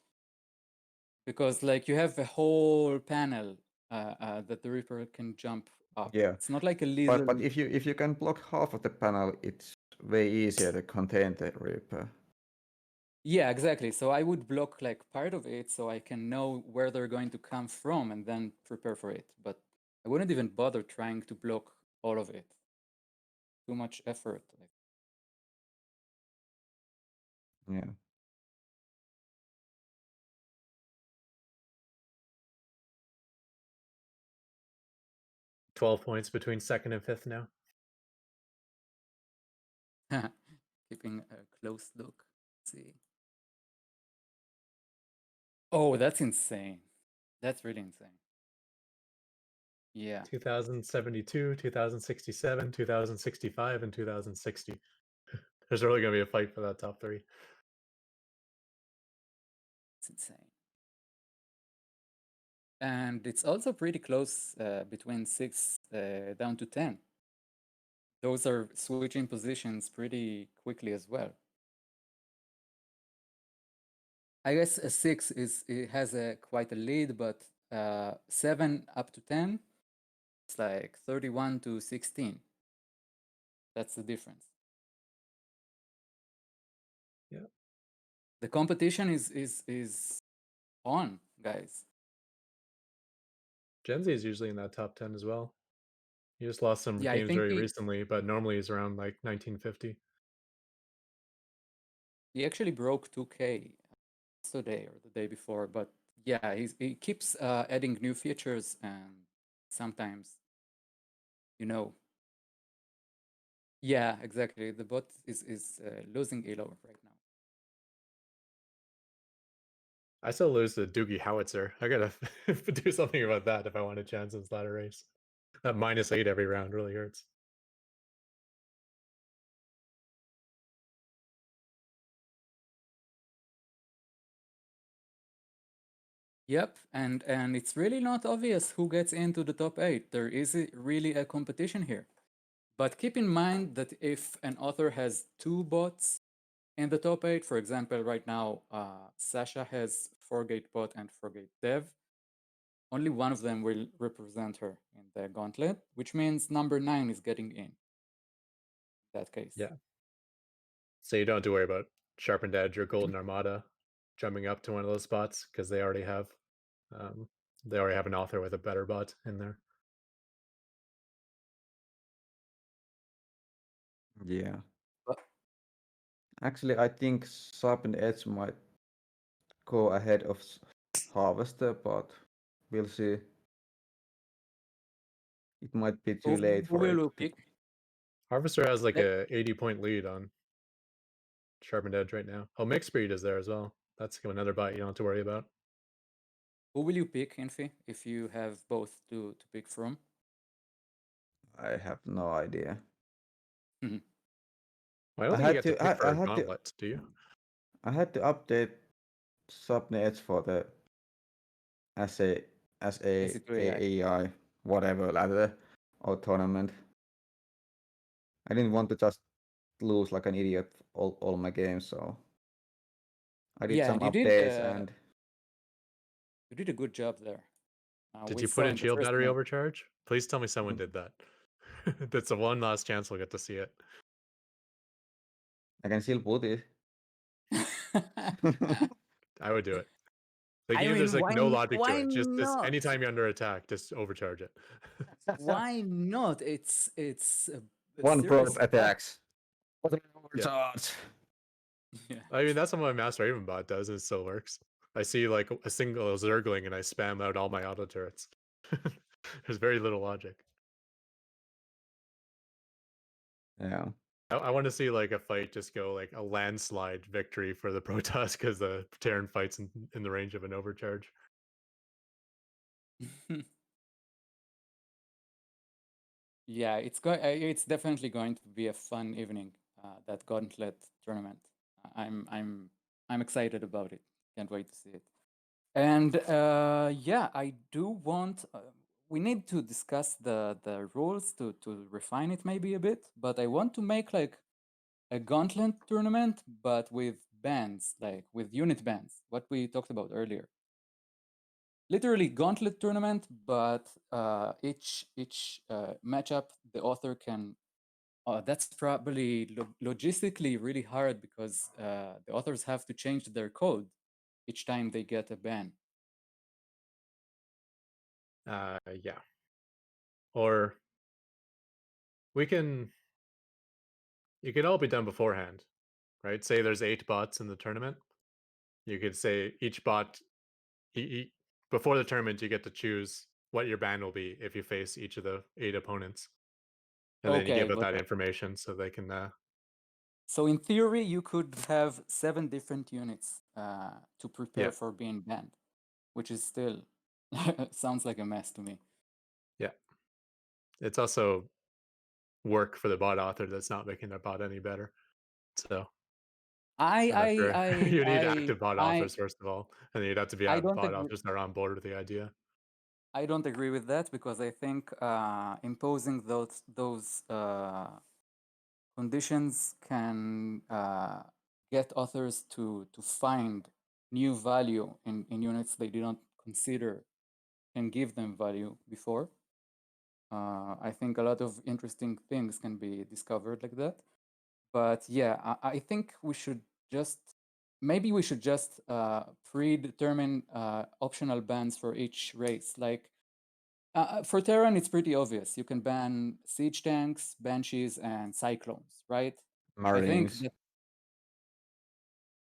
because like you have a whole panel that the Reaper can jump up. Yeah, It's not like a little. but if you can block half of the panel, it's way easier to contain the Reaper. Yeah, exactly. So I would block like part of it so I can know where they're going to come from and then prepare for it. But I wouldn't even bother trying to block all of it. Too much effort. Yeah. $12 points between second and fifth now. Keeping a close look. Let's see. Oh, that's insane. That's really insane. Yeah. 2072, 2067, 2065, and 2060. There's really going to be a fight for that top three. It's insane. And it's also pretty close between 6 down to 10. Those are switching positions pretty quickly as well. I guess a 6 it has quite a lead, but 7 up to 10, it's like 31 to 16. That's the difference. Yeah. The competition is on, guys. Gen Z is usually in that top 10 as well. He just lost some Yeah, I games think very recently, but normally he's around like 1950. he actually broke 2K yesterday or the day before, but yeah, he keeps adding new features, and sometimes, yeah, exactly. The bot is losing elo right now. I still lose the Doogie Howitzer. I gotta do something about that if I want a chance in this ladder race. That -8 every round really hurts. Yep, and it's really not obvious who gets into the top 8. There is really a competition here. But keep in mind that if an author has 2 bots in the top 8, for example, right now, Sasha has 4-gate bot and 4-gate dev, only one of them will represent her in the gauntlet, which means number 9 is getting in that case. Yeah. So you don't have to worry about Sharpened Edge or Golden Armada jumping up to one of those spots because they already have an author with a better bot in there. Yeah. But Actually, I think Sharpened Edge might go ahead of Harvester, but we'll see. It might be too late who for it. will pick? Harvester has like a 80-point lead on Sharpened Edge right now. Oh, Mixed Breed is there as well. That's another bot you don't have to worry about. Who will you pick, Infi, if you have both to pick from? I have no idea. I don't think you get to pick for a gauntlet, do you? I had to update Sharpened Edge for the as a AI whatever ladder or tournament. I didn't want to just lose like an idiot all my games, so I did some updates and you did a good job there. Did you put in shield battery overcharge? Please tell me someone did that. That's the one last chance we'll get to see it. I can still put it. I would do it. The game, there's like no logic to it. Just anytime you're under attack, just overcharge it. Why not? It's one probe attacks. Overcharge. Yeah. I mean, that's what my Master Raven bot does, and it still works. I see like a single Zergling and I spam out all my auto turrets. There's very little logic. Yeah. I want to see like a fight just go like a landslide victory for the Protoss because the Terran fights in the range of an overcharge. Yeah, it's definitely going to be a fun evening. That Gauntlet tournament. I'm excited about it. Can't wait to see it. And yeah, I do want. We need to discuss the rules to refine it maybe a bit. But I want to make like a gauntlet tournament, but with bands, like with unit bands, what we talked about earlier. Literally gauntlet tournament, but each matchup the author can. That's probably logistically really hard because the authors have to change their code each time they get a ban. Yeah. Or we can. It could all be done beforehand, right? Say there's 8 bots in the tournament. You could say each bot, before the tournament, you get to choose what your ban will be if you face each of the 8 opponents, and then you Okay, I give out got that that. information so they can. So in theory, you could have 7 different units to prepare Yeah. for being banned, which is still sounds like a mess to me. Yeah. It's also work for the bot author that's not making their bot any better. So I'm not sure. You need active bot authors first of all, and you'd have to I have don't bot agree. authors that are on board with the idea. I don't agree with that because I think imposing those conditions can get authors to find new value in units they did not consider can give them value before. I think a lot of interesting things can be discovered like that. But yeah, I think we should just maybe we should just predetermine optional bans for each race. Like for Terran, it's pretty obvious. You can ban siege tanks, banshees, and cyclones, right? I think Marines. that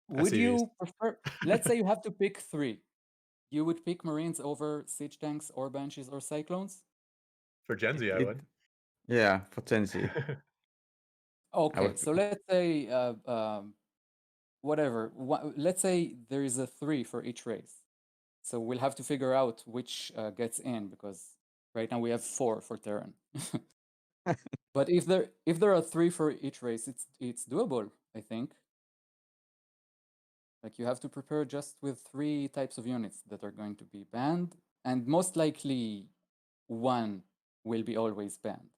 would SCVs. you prefer? Let's say you have to pick 3. You would pick Marines over siege tanks or banshees or cyclones. For Gen Z, I would. Yeah, for Gen Z. Okay, would- so let's say whatever. Let's say there is a 3 for each race. So we'll have to figure out which gets in because right now we have 4 for Terran. But if there are 3 for each race, it's doable, I think. Like you have to prepare just with 3 types of units that are going to be banned, and most likely 1 will be always banned.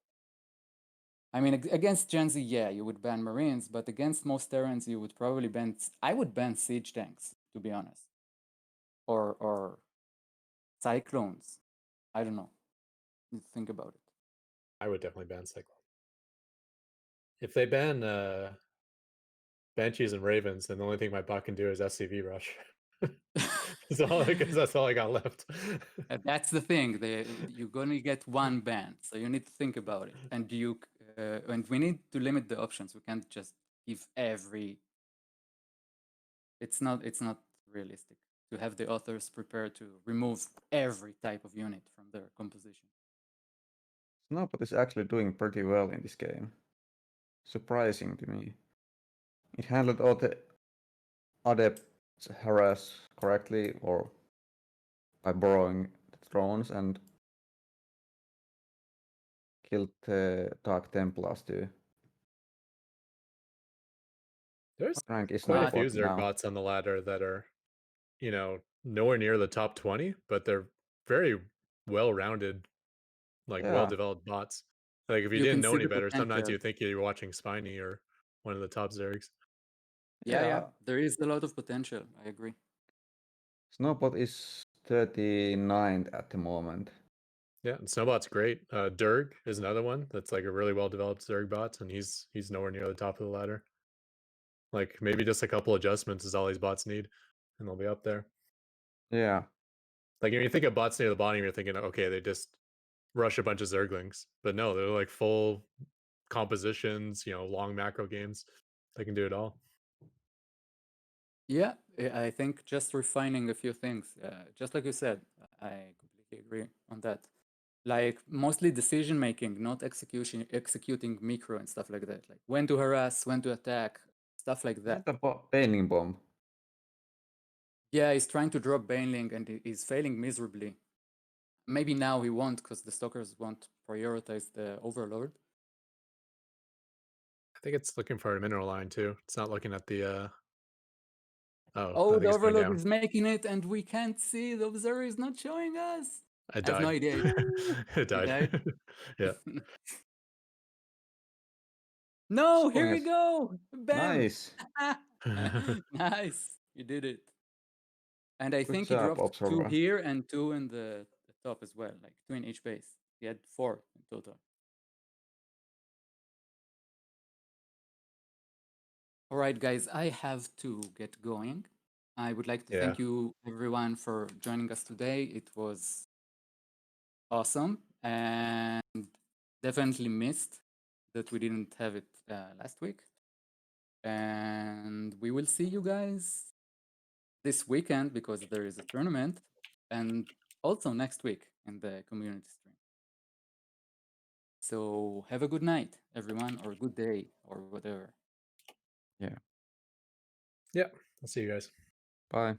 I mean, against Gen Z, yeah, you would ban Marines, but against most Terrans, you would probably ban. I would ban siege tanks, to be honest, or cyclones. I don't know. Think about it. I would definitely ban Cyclone. If they ban Banshees and Ravens, then the only thing my bot can do is SCV rush. Because that's all I got left. That's the thing. You're going to get 1 ban, so you need to think about it. And and we need to limit the options. We can't just give every. It's not realistic to have the authors prepare to remove every type of unit from their composition. Snowbot is actually doing pretty well in this game. Surprising to me. It handled all the Adepts harass correctly or by borrowing the drones and killed the Dark Templars too. There's What rank is quite a Snowbot few now? Zerg bots on the ladder that are, nowhere near the top 20, but they're very well-rounded, like Yeah. well-developed bots. Like if you You didn't can know see any the better, sometimes potential. you think you're watching Spiny or one of the top Zergs. Yeah, there is a lot of potential. I agree. Snowbot is 39th at the moment. Yeah, and Snowbot's great. Durg is another one that's like a really well-developed Zerg bot, and he's nowhere near the top of the ladder. Like maybe just a couple adjustments is all these bots need, and they'll be up there. Yeah. Like when you think of bots near the bottom, you're thinking, okay, they just rush a bunch of Zerglings, but no, they're like full compositions, long macro games. They can do it all. Yeah, I think just refining a few things, just like you said, I completely agree on that. Like mostly decision making, not executing micro and stuff like that. Like when to harass, when to attack, stuff like that. The Baneling Bomb. Yeah, he's trying to drop Baneling and he's failing miserably. Maybe now he won't because the stalkers won't prioritize the Overlord. I think it's looking for a mineral line too. It's not looking at the Oh, Oh, I the think it's going overload down. is making it, and we can't see. The observer is not showing us. I I have no died. idea. It died. died? Yeah. No, Showing here we us. go. Bam. Nice. Nice. You did it. And I Good think he job, dropped 2 Observer. here and 2 in the top as well, like 2 in each base. He had 4 in total. All right, guys, I have to get going. I would like to thank Yeah. you, everyone, for joining us today. It was awesome and definitely missed that we didn't have it last week. And we will see you guys this weekend because there is a tournament, and also next week in the community stream. So have a good night, everyone, or good day, or whatever. Yeah. Yeah. I'll see you guys. Bye.